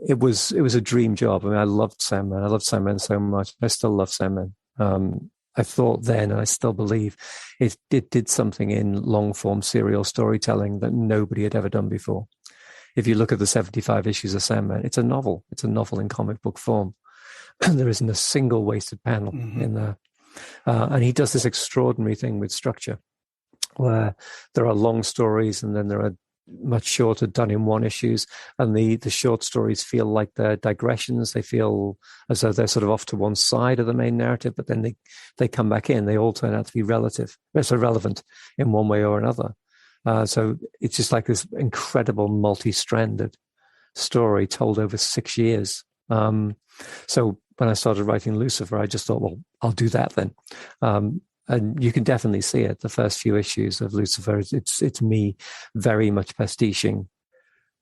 It was a dream job. I mean, I loved Sandman. I loved Sandman so much. I still love Sandman. I thought then, and I still believe, it did something in long-form serial storytelling that nobody had ever done before. If you look at the 75 issues of Sandman, it's a novel. It's a novel in comic book form. There isn't a single wasted panel in there. And he does this extraordinary thing with structure, where there are long stories and then there are much shorter, done in one issues. And the short stories feel like they're digressions. They feel as though they're sort of off to one side of the main narrative, but then they come back in. They all turn out to be relevant in one way or another. So it's just like this incredible multi-stranded story told over 6 years. So when I started writing Lucifer, I just thought, well, I'll do that then. And you can definitely see it. The first few issues of Lucifer, it's me very much pastiching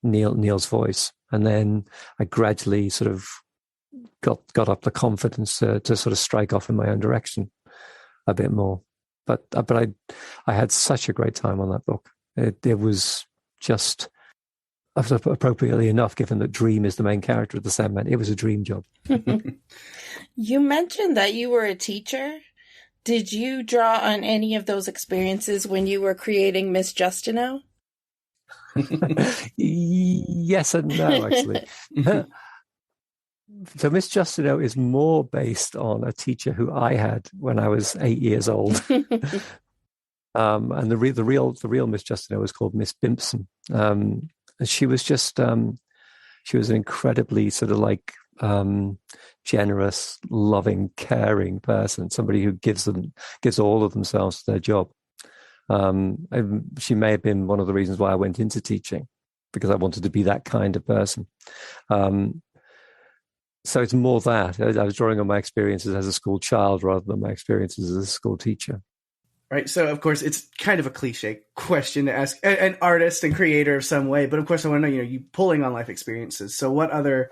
Neil's voice. And then I gradually sort of got up the confidence to sort of strike off in my own direction a bit more. But I had such a great time on that book. It was just appropriately enough, given that Dream is the main character of the Sandman. It was a dream job. You mentioned that you were a teacher. Did you draw on any of those experiences when you were creating Miss Justino? Yes and no, actually. So Miss Justino is more based on a teacher who I had when I was 8 years old. And the real Miss Justino was called Miss Bimpson. And she was just, she was an incredibly sort of like generous, loving, caring person, somebody who gives all of themselves to their job. She may have been one of the reasons why I went into teaching, because I wanted to be that kind of person. So it's more that I was drawing on my experiences as a school child rather than my experiences as a school teacher. Right. So, of course, it's kind of a cliche question to ask an artist and creator of some way. But, of course, I want to know, you pulling on life experiences. So what other,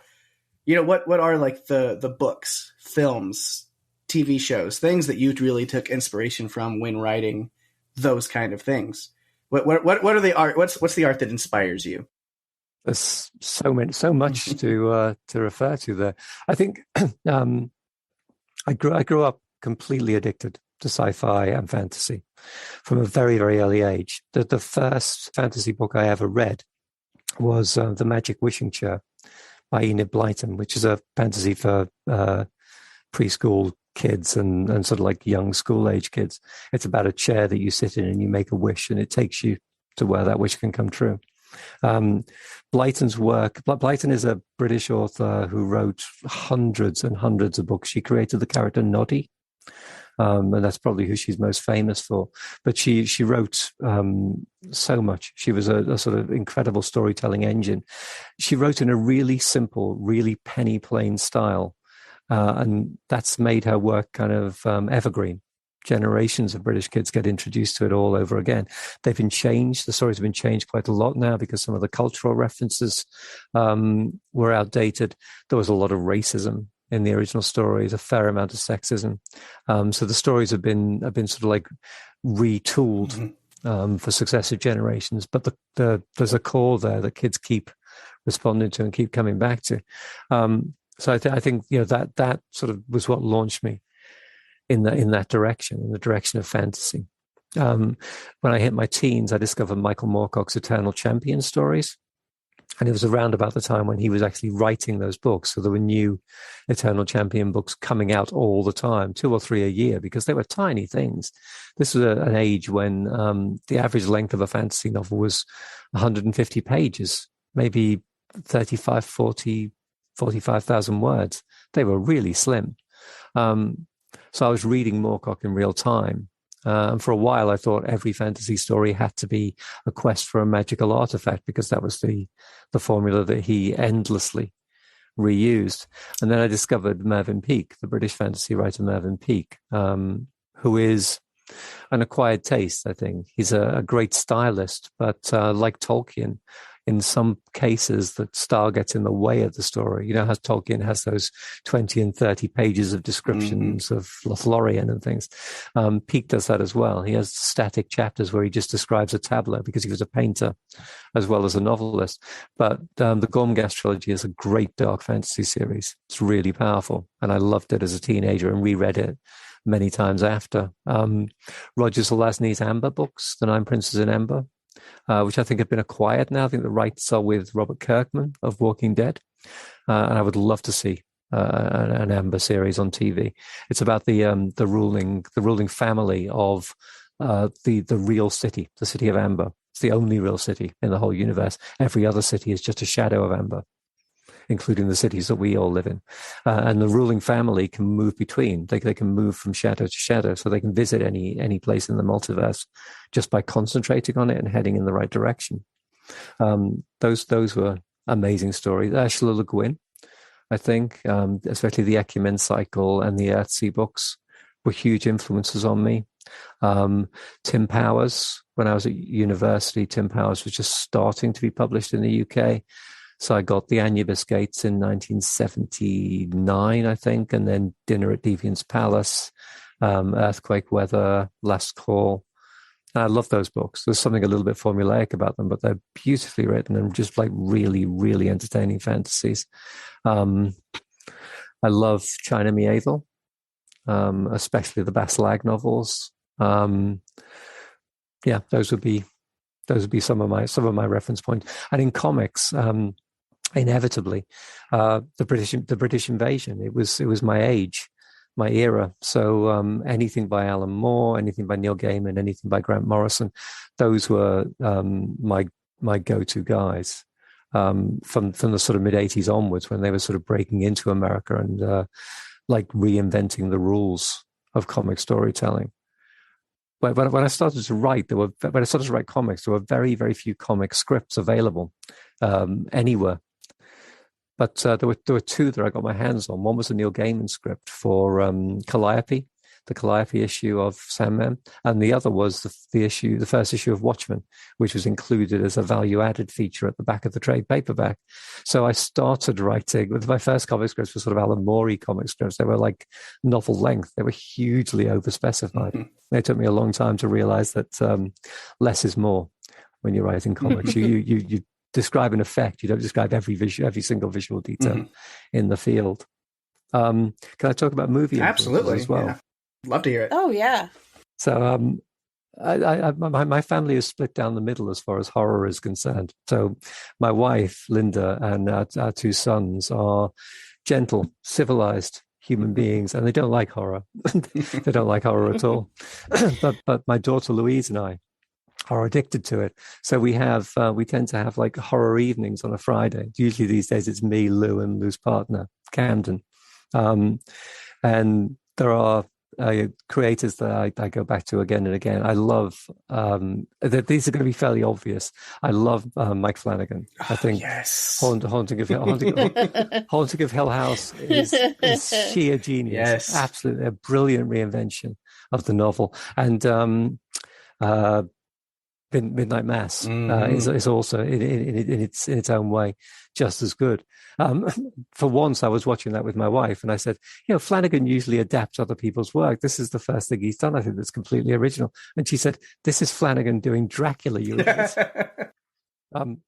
what are like the books, films, TV shows, things that you really took inspiration from when writing those kind of things? What are the art? What's the art that inspires you? There's so much to refer to there. I think I grew up completely addicted to sci-fi and fantasy from a very, very early age. The first fantasy book I ever read was The Magic Wishing Chair by Enid Blyton, which is a fantasy for preschool kids and sort of like young school age kids. It's about a chair that you sit in and you make a wish, and it takes you to where that wish can come true. Blyton's work. Blyton is a British author who wrote hundreds and hundreds of books. She created the character Noddy. And that's probably who she's most famous for. But she wrote so much. She was a sort of incredible storytelling engine. She wrote in a really simple, really penny plain style. And that's made her work kind of evergreen. Generations of British kids get introduced to it all over again. They've been changed. The stories have been changed quite a lot now because some of the cultural references were outdated. There was a lot of racism in the original stories, a fair amount of sexism. So the stories have been sort of like retooled for successive generations. But there's a core there that kids keep responding to and keep coming back to. So I think that sort of was what launched me in that direction, in the direction of fantasy. When I hit my teens, I discovered Michael Moorcock's Eternal Champion stories. And it was around about the time when he was actually writing those books. So there were new Eternal Champion books coming out all the time, 2 or 3 a year, because they were tiny things. This was an age when the average length of a fantasy novel was 150 pages, maybe 35, 40, 45,000 words. They were really slim. So I was reading Moorcock in real time. And for a while, I thought every fantasy story had to be a quest for a magical artifact, because that was the formula that he endlessly reused. And then I discovered Mervyn Peake, the British fantasy writer Mervyn Peake, who is an acquired taste, I think. He's a great stylist, but like Tolkien, in some cases that style gets in the way of the story. You know how Tolkien has those 20 and 30 pages of descriptions of Lothlorien and things. Peake does that as well. He has static chapters where he just describes a tableau, because he was a painter as well as a novelist. But the Gormgast trilogy is a great dark fantasy series. It's really powerful. And I loved it as a teenager and reread it many times after. Roger Zelazny's Amber books, The Nine Princes in Amber, which I think have been acquired now. I think the rights are with Robert Kirkman of Walking Dead. And I would love to see an Amber series on TV. It's about the ruling family of the real city, the city of Amber. It's the only real city in the whole universe. Every other city is just a shadow of Amber, including the cities that we all live in. And the ruling family can move between. They can move from shadow to shadow, so they can visit any place in the multiverse just by concentrating on it and heading in the right direction. Those were amazing stories. Ursula Le Guin, I think, especially the Ecumen Cycle and the Earthsea books were huge influences on me. Tim Powers, when I was at university, Tim Powers was just starting to be published in the UK. So I got The Anubis Gates in 1979, I think, and then Dinner at Deviant's Palace, Earthquake Weather, Last Call. And I love those books. There's something a little bit formulaic about them, but they're beautifully written and just like really, really entertaining fantasies. I love China Miéville, especially the Bas-Lag novels. Those would be some of my reference points. And in comics, inevitably, the British invasion. It was my age, my era. So anything by Alan Moore, anything by Neil Gaiman, anything by Grant Morrison, those were my go-to guys. from the sort of mid 80s onwards, when they were sort of breaking into America and like reinventing the rules of comic storytelling. But when I started to write, comics, there were very, very few comic scripts available anywhere. But there were two that I got my hands on. One was a Neil Gaiman script for Calliope, the Calliope issue of Sandman, and the other was the first issue of Watchmen, which was included as a value-added feature at the back of the trade paperback. So I started writing with my first comic scripts were sort of Alan Moore comic scripts. They were like novel length. They were hugely overspecified. Mm-hmm. It took me a long time to realize that less is more when you're writing comics. You describe an effect. You don't describe every single visual detail in the field. Can I talk about movie absolutely as well? Yeah. Love to hear it. Oh yeah. So my family is split down the middle as far as horror is concerned. So my wife Linda and our two sons are gentle, civilized human beings, and they don't like horror. They don't like horror at all. but my daughter Louise and I are addicted to it. So we tend to have like horror evenings on a Friday. Usually these days it's me, Lou, and Lou's partner, Camden. And there are creators that I go back to again and again. I love these are going to be fairly obvious. I love Mike Flanagan. I think yes. Haunting of Hill House is sheer genius. Yes. Absolutely a brilliant reinvention of the novel. And Midnight Mass is also in its own way just as good. For once, I was watching that with my wife, and I said, Flanagan usually adapts other people's work. This is the first thing he's done. I think that's completely original. And she said, "This is Flanagan doing Dracula, you idiot."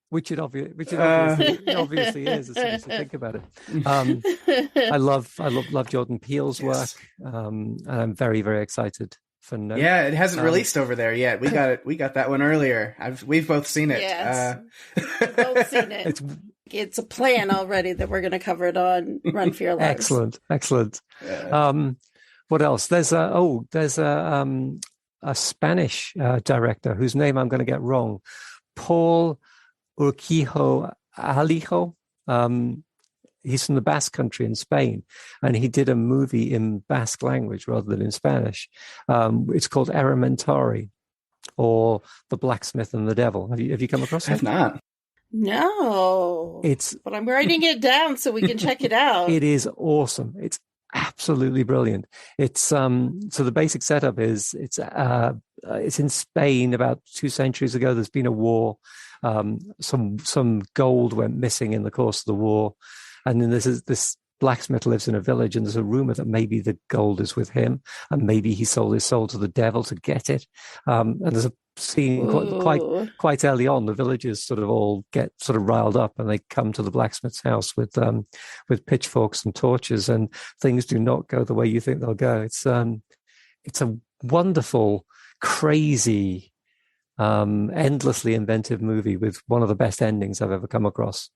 Which it obviously is, as soon as you think about it. I love Jordan Peele's work, and I'm very, very excited. Yeah, it hasn't released over there yet. We got it. We got that one earlier. We've both seen it. Yes, we've both seen it. It's a plan already that we're going to cover it on Run for Your Lives. Excellent. What else? There's a Spanish director whose name I'm going to get wrong. Paul Urquijo Alijo. He's from the Basque Country in Spain, and he did a movie in Basque language rather than in Spanish. It's called Elementary, or The Blacksmith and the Devil. Have you come across it? I have not. No. But I'm writing it down so we can check it out. It is awesome. It's absolutely brilliant. It's so the basic setup is it's in Spain about 2 centuries ago. There's been a war. Some gold went missing in the course of the war. And then this blacksmith lives in a village, and there's a rumor that maybe the gold is with him, and maybe he sold his soul to the devil to get it. And there's a scene quite early on. The villagers sort of all get sort of riled up, and they come to the blacksmith's house with pitchforks and torches, and things do not go the way you think they'll go. It's a wonderful, crazy, endlessly inventive movie with one of the best endings I've ever come across.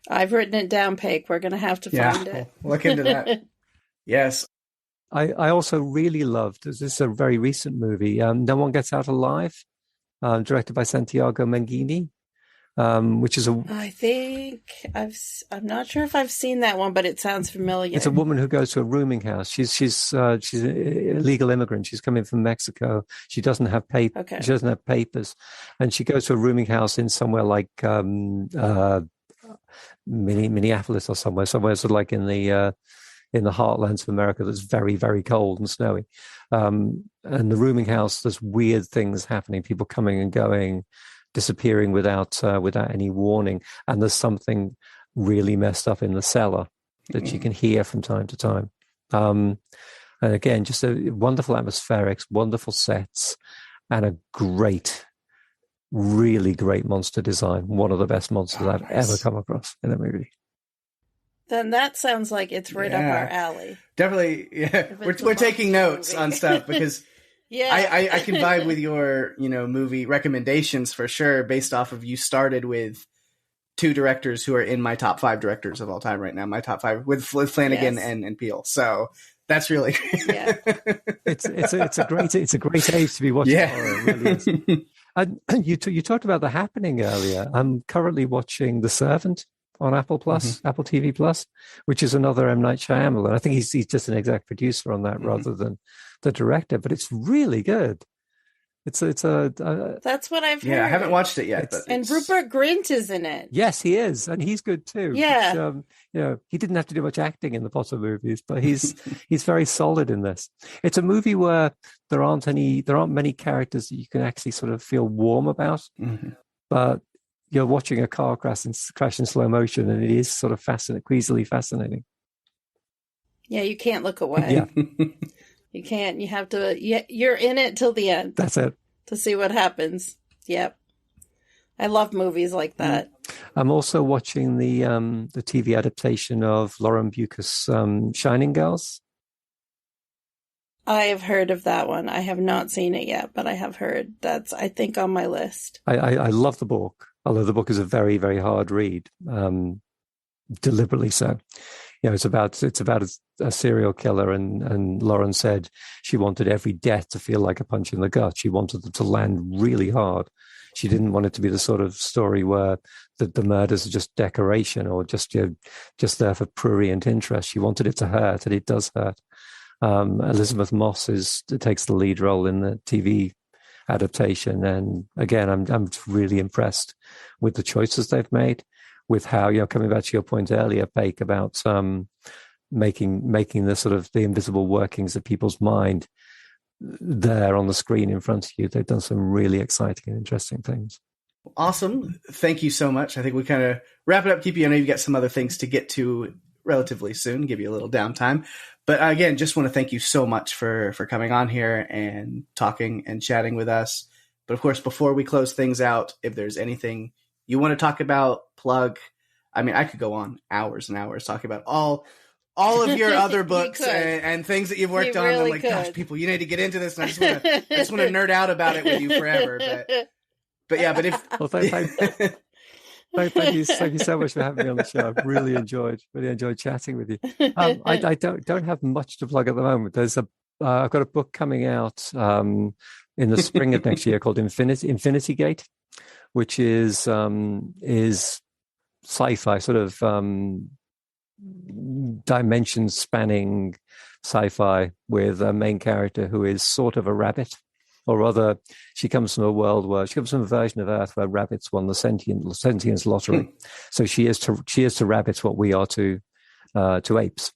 I've written it down, Pake. We're going to have to find it. We'll look into that. Yes. I also really loved, this is a very recent movie, No One Gets Out Alive, directed by Santiago Mangini, which is I think I'm not sure if I've seen that one, but it sounds familiar. It's a woman who goes to a rooming house. She's an illegal immigrant. She's coming from Mexico. She doesn't have paper. Okay. She doesn't have papers, and she goes to a rooming house in somewhere like Minneapolis or somewhere sort of like in the heartlands of America that's very, very cold and snowy. And the rooming house, there's weird things happening, people coming and going, disappearing without any warning. And there's something really messed up in the cellar that you can hear from time to time. And again, just a wonderful atmospherics, wonderful sets, and a really great monster design. One of the best monsters I've ever come across in a movie. Then that sounds like it's right up our alley. Definitely, yeah. We're taking notes on stuff because I can vibe with your movie recommendations for sure, based off of you started with 2 directors who are in my top 5 directors of all time right now. My top 5 with Flanagan and Peele. So That's really Yeah. It's a great age to be watching horror. It really is. And you talked about The Happening earlier. I'm currently watching The Servant on Apple TV Plus, which is another M. Night Shyamalan. I think he's just an exec producer on that rather than the director, but it's really good. It's That's what I've heard. Yeah, I haven't watched it yet. And Rupert Grint is in it. Yes, he is, and he's good too. Yeah. Which, he didn't have to do much acting in the Potter movies, but he's very solid in this. It's a movie where there aren't many characters that you can actually sort of feel warm about, but you're watching a car crash in slow motion, and it is sort of queasily fascinating. Yeah, you can't look away. Yeah. You can't. You have to. You're in it till the end. That's it. To see what happens. Yep. I love movies like that. I'm also watching the TV adaptation of Lauren Bucus' Shining Girls. I have heard of that one. I have not seen it yet, but I have heard. That's, I think, on my list. I love the book, although the book is a very, very hard read, deliberately so. It's about a serial killer, and Lauren said she wanted every death to feel like a punch in the gut. She wanted them to land really hard. She didn't want it to be the sort of story where the murders are just decoration or just there for prurient interest. She wanted it to hurt, and it does hurt. Elizabeth Moss takes the lead role in the TV adaptation, and again, I'm really impressed with the choices they've made. With how, coming back to your point earlier, Pake, about making the sort of the invisible workings of people's mind there on the screen in front of you. They've done some really exciting and interesting things. Awesome. Thank you so much. I think we kind of wrap it up. I know you've got some other things to get to relatively soon, give you a little downtime. But again, just want to thank you so much for coming on here and talking and chatting with us. But of course, before we close things out, if there's anything you want to talk about, plug. I mean, I could go on hours and hours talking about all of your other books and things that you've worked on. Really, I'm like, gosh, people, you need to get into this. And I just want to nerd out about it with you forever. But yeah, but if thank you so much for having me on the show. I've really enjoyed chatting with you. I don't have much to plug at the moment. I've got a book coming out in the spring of next year called Infinity Gate, which is sci-fi, sort of dimension-spanning sci-fi with a main character who is sort of a rabbit, or rather, she comes from a version of Earth where rabbits won the sentience lottery. So she is to rabbits what we are to apes,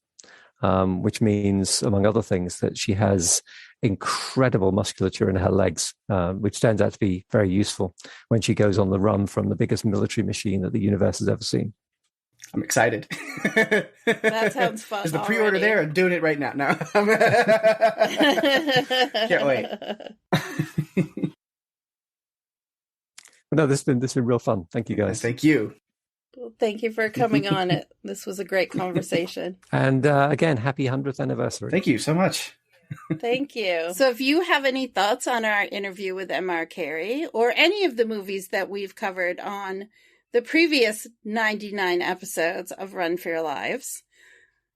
which means, among other things, that she has incredible musculature in her legs, which turns out to be very useful when she goes on the run from the biggest military machine that the universe has ever seen. I'm excited. That sounds fun. There's the pre-order there. I'm doing it right now. No. Can't wait. No, this has been real fun. Thank you, guys. Thank you. Well, thank you for coming on it. This was a great conversation. And again, happy 100th anniversary. Thank you so much. Thank you. So if you have any thoughts on our interview with M.R. Carey or any of the movies that we've covered on the previous 99 episodes of Run for Your Lives,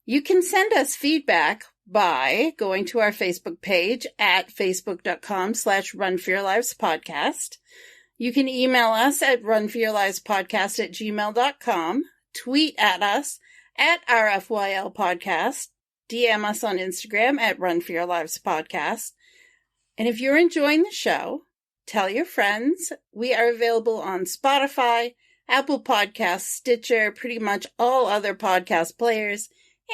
you can send us feedback by going to our Facebook page at facebook.com/runforyourlivespodcast. You can email us at runforyourlivespodcast@gmail.com, tweet at us at RFYL DM us on Instagram at Run for Your Lives Podcast. And if you're enjoying the show, tell your friends. We are available on Spotify, Apple Podcasts, Stitcher, pretty much all other podcast players,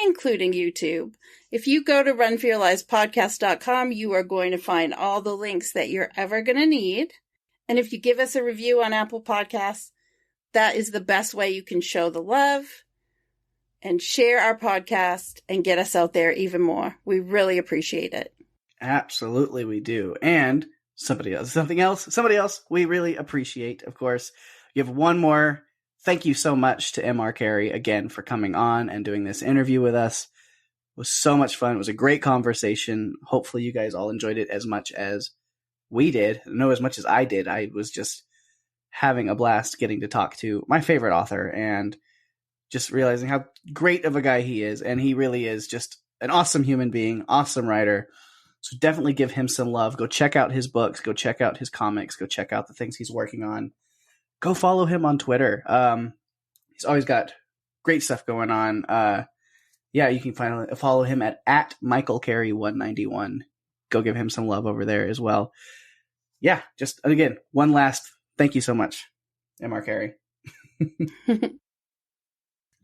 including YouTube. If you go to runforyourlivespodcast.com, you are going to find all the links that you're ever going to need. And if you give us a review on Apple Podcasts, that is the best way you can show the love and share our podcast and get us out there even more. We really appreciate it. Absolutely, we do. And somebody else we really appreciate, of course. You have one more. Thank you so much to M.R. Carey again for coming on and doing this interview with us. It was so much fun. It was a great conversation. Hopefully you guys all enjoyed it as much as we did. No, as much as I did. I was just having a blast getting to talk to my favorite author and just realizing how great of a guy he is. And he really is just an awesome human being, awesome writer. So definitely give him some love. Go check out his books. Go check out his comics. Go check out the things he's working on. Go follow him on Twitter. He's always got great stuff going on. You can follow him at Michael Carey 191. Go give him some love over there as well. Yeah, just again, one last thank you so much, M.R. Carey.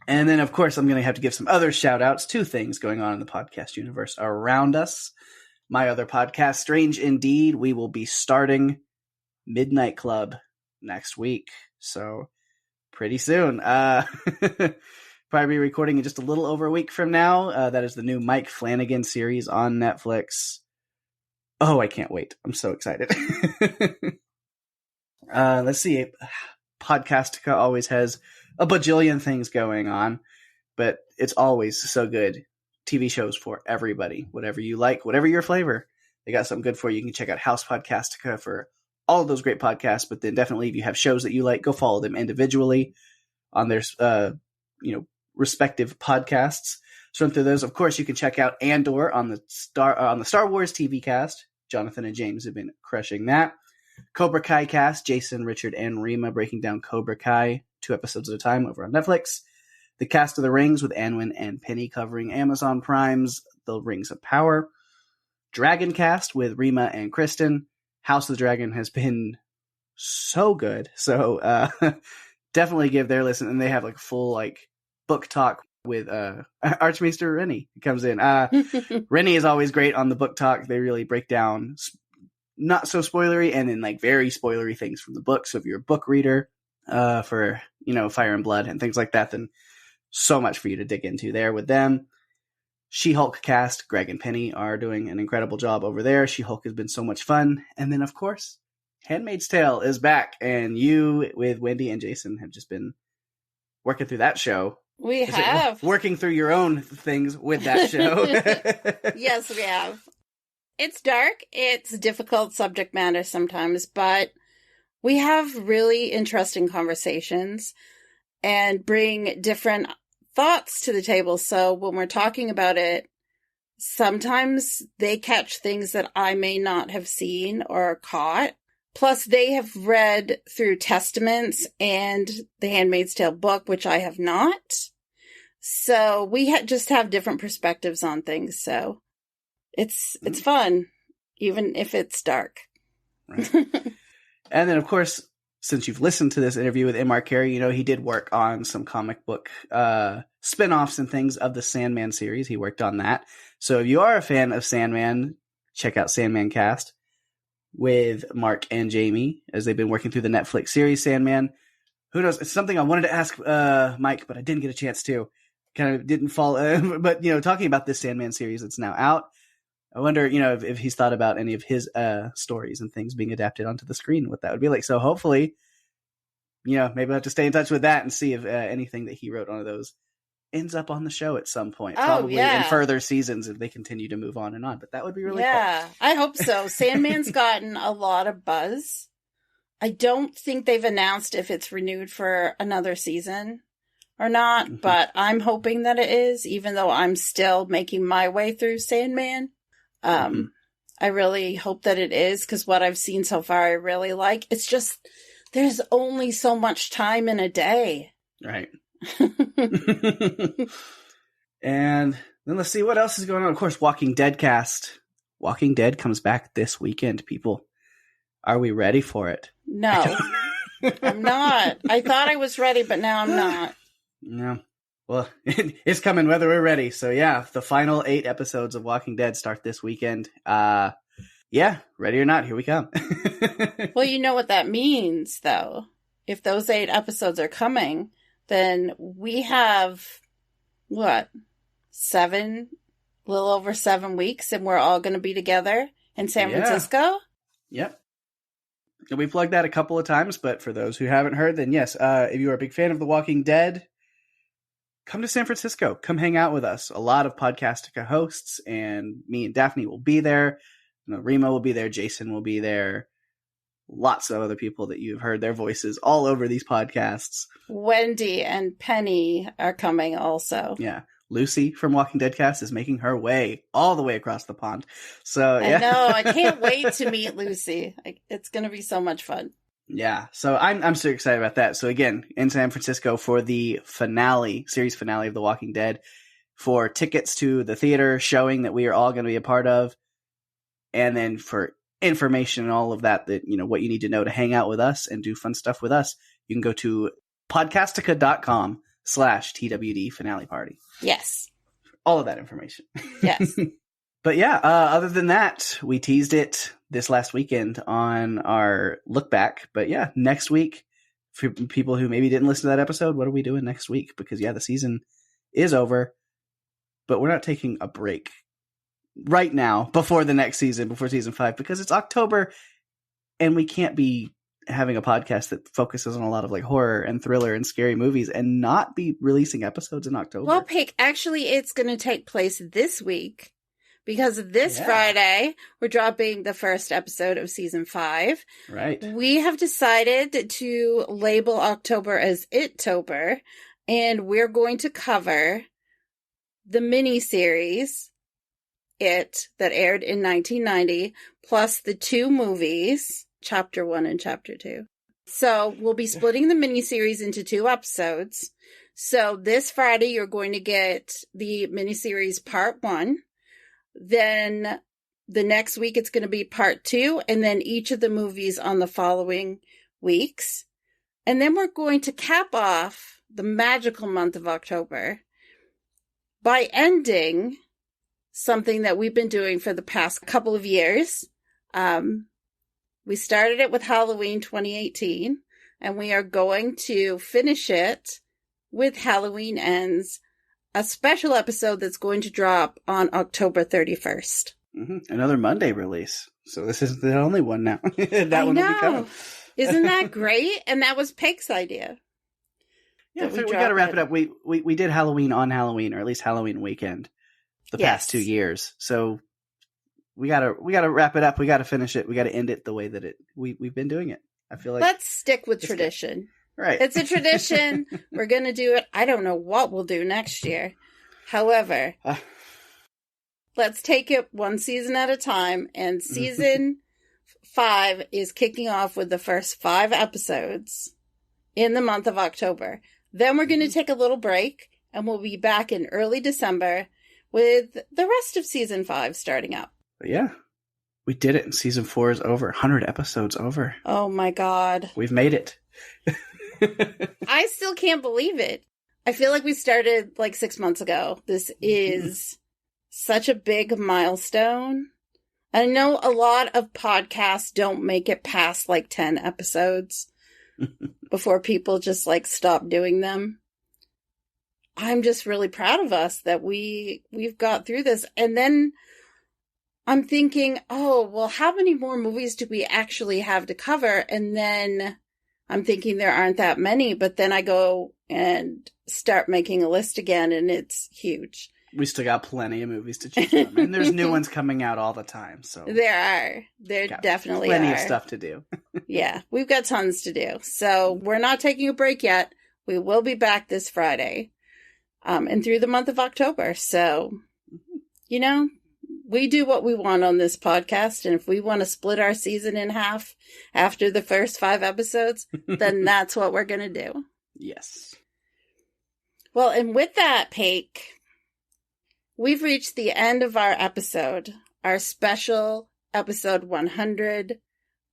And then, of course, I'm going to have to give some other shout outs to things going on in the podcast universe around us. My other podcast, Strange Indeed, we will be starting Midnight Club next week. So pretty soon. Probably be recording in just a little over a week from now. That is the new Mike Flanagan series on Netflix. Oh, I can't wait. I'm so excited. Let's see. Podcastica always has a bajillion things going on, but it's always so good. TV shows for everybody, whatever you like, whatever your flavor. They got something good for you. You can check out House Podcastica for all of those great podcasts, but then definitely if you have shows that you like, go follow them individually on their respective podcasts. So through those, of course, you can check out Andor on the Star Wars TV cast. Jonathan and James have been crushing that. Cobra Kai cast, Jason, Richard, and Rima breaking down Cobra Kai 2 episodes at a time over on Netflix. The Cast of the Rings with Anwin and Penny covering Amazon Prime's The Rings of Power. Dragon Cast with Rima and Kristen. House of the Dragon has been so good. So definitely give their listen. And they have like full book talk with Archmaester Rennie comes in. Rennie is always great on the book talk. They really break down not so spoilery and then very spoilery things from the book. So if you're a book reader for Fire and Blood and things like that, then so much for you to dig into there with them. She-Hulk cast, Greg and Penny are doing an incredible job over there. She-Hulk has been so much fun. And then, of course, Handmaid's Tale is back. And you, with Wendy and Jason, have just been working through that show. We have. Working through your own things with that show. Yes, we have. It's dark. It's difficult subject matter sometimes, but we have really interesting conversations and bring different thoughts to the table. So when we're talking about it, sometimes they catch things that I may not have seen or caught. Plus, they have read through Testaments and the Handmaid's Tale book, which I have not. So we just have different perspectives on things. So it's fun, even if it's dark. Right. And then, of course, since you've listened to this interview with M.R. Carey, he did work on some comic book spin-offs and things of the Sandman series. He worked on that. So if you are a fan of Sandman, check out Sandman Cast with Mark and Jamie as they've been working through the Netflix series Sandman. Who knows? It's something I wanted to ask Mike, but I didn't get a chance to. Kind of didn't fall. But, talking about this Sandman series that's now out, I wonder, if he's thought about any of his stories and things being adapted onto the screen, what that would be like. So hopefully, maybe I'll have to stay in touch with that and see if anything that he wrote on those ends up on the show at some point. Probably in further seasons if they continue to move on and on. But that would be really cool. Yeah, I hope so. Sandman's gotten a lot of buzz. I don't think they've announced if it's renewed for another season or not, but I'm hoping that it is, even though I'm still making my way through Sandman. I really hope that it is, because what I've seen so far I really like. It's just there's only so much time in a day. Right. And then let's see what else is going on. Of course, Walking Dead cast. Walking Dead comes back this weekend, people. Are we ready for it? No. I'm not. I thought I was ready, but now I'm not. No. Well, it's coming whether we're ready. So yeah, the final 8 episodes of Walking Dead start this weekend. Yeah, ready or not, here we come. Well, you know what that means, though. If those 8 episodes are coming, then we have, a little over 7 weeks, and we're all going to be together in San Francisco? Yep. And we plugged that a couple of times, but for those who haven't heard, then yes, if you are a big fan of The Walking Dead, come to San Francisco. Come hang out with us. A lot of Podcastica hosts, and me and Daphne will be there. Rima will be there. Jason will be there. Lots of other people that you've heard their voices all over these podcasts. Wendy and Penny are coming also. Yeah. Lucy from Walking Dead cast is making her way all the way across the pond. So yeah. I know. I can't wait to meet Lucy. It's going to be so much fun. Yeah. So I'm super excited about that. So again, in San Francisco for the series finale of The Walking Dead, for tickets to the theater showing that we are all going to be a part of, and then for information and all of that, what you need to know to hang out with us and do fun stuff with us, you can go to podcastica.com/TWD finale party. Yes. All of that information. Yes. But yeah, other than that, we teased it this last weekend on our look back. But yeah, next week, for people who maybe didn't listen to that episode, what are we doing next week? Because yeah, the season is over, but we're not taking a break right now before the next season, before season 5, because it's October and we can't be having a podcast that focuses on a lot of like horror and thriller and scary movies and not be releasing episodes in October. Well, Pake, actually, it's going to take place this week because this Friday, we're dropping the first episode of season 5. Right. We have decided to label October as It-tober, and we're going to cover the miniseries It that aired in 1990, plus the 2 movies, Chapter 1 and Chapter 2. So we'll be splitting the miniseries into 2 episodes. So this Friday, you're going to get the miniseries Part 1. Then the next week, it's going to be Part 2, and then each of the movies on the following weeks. And then we're going to cap off the magical month of October by ending something that we've been doing for the past couple of years. We started it with Halloween 2018, and we are going to finish it with Halloween Ends, a special episode that's going to drop on October 31st. Mm-hmm. Another Monday release. So this isn't the only one now. That one will be coming. Isn't that great? And that was Pake's idea. Yeah, we got to wrap it up. We did Halloween on Halloween, or at least Halloween weekend, the past 2 years. So we gotta wrap it up. We gotta finish it. We gotta end it the way that we've been doing it. I feel like let's stick with tradition. Right. It's a tradition. We're gonna do it. I don't know what we'll do next year. However, let's take it one season at a time. And season 5 is kicking off with the first 5 episodes in the month of October. Then we're going to take a little break, and we'll be back in early December with the rest of season 5 starting up. But yeah, we did it. Season 4 is over. 100 episodes over. Oh my God. We've made it. I still can't believe it. I feel like we started like 6 months ago. This is such a big milestone. I know a lot of podcasts don't make it past like 10 episodes before people just like stop doing them. I'm just really proud of us that we've got through this. And then I'm thinking, oh, well, how many more movies do we actually have to cover? And then I'm thinking there aren't that many, but then I go and start making a list again, and it's huge. We still got plenty of movies to choose from, and there's new ones coming out all the time. So there definitely plenty are. of stuff to do. Yeah, we've got tons to do. So we're not taking a break yet. We will be back this Friday, and through the month of October. So, we do what we want on this podcast, and if we want to split our season in half after the first 5 episodes, then that's what we're going to do. Yes. Well, and with that, Pake, we've reached the end of our episode, our special episode 100,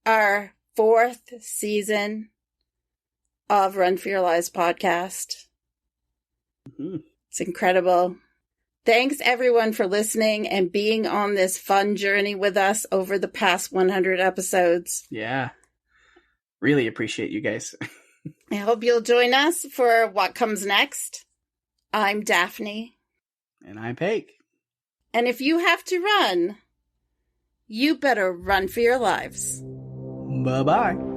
our 4th season of Run For Your Lives podcast. Mm-hmm. It's incredible. Thanks, everyone, for listening and being on this fun journey with us over the past 100 episodes. Yeah. Really appreciate you guys. I hope you'll join us for what comes next. I'm Daphne. And I'm Pake. And if you have to run, you better run for your lives. Bye-bye.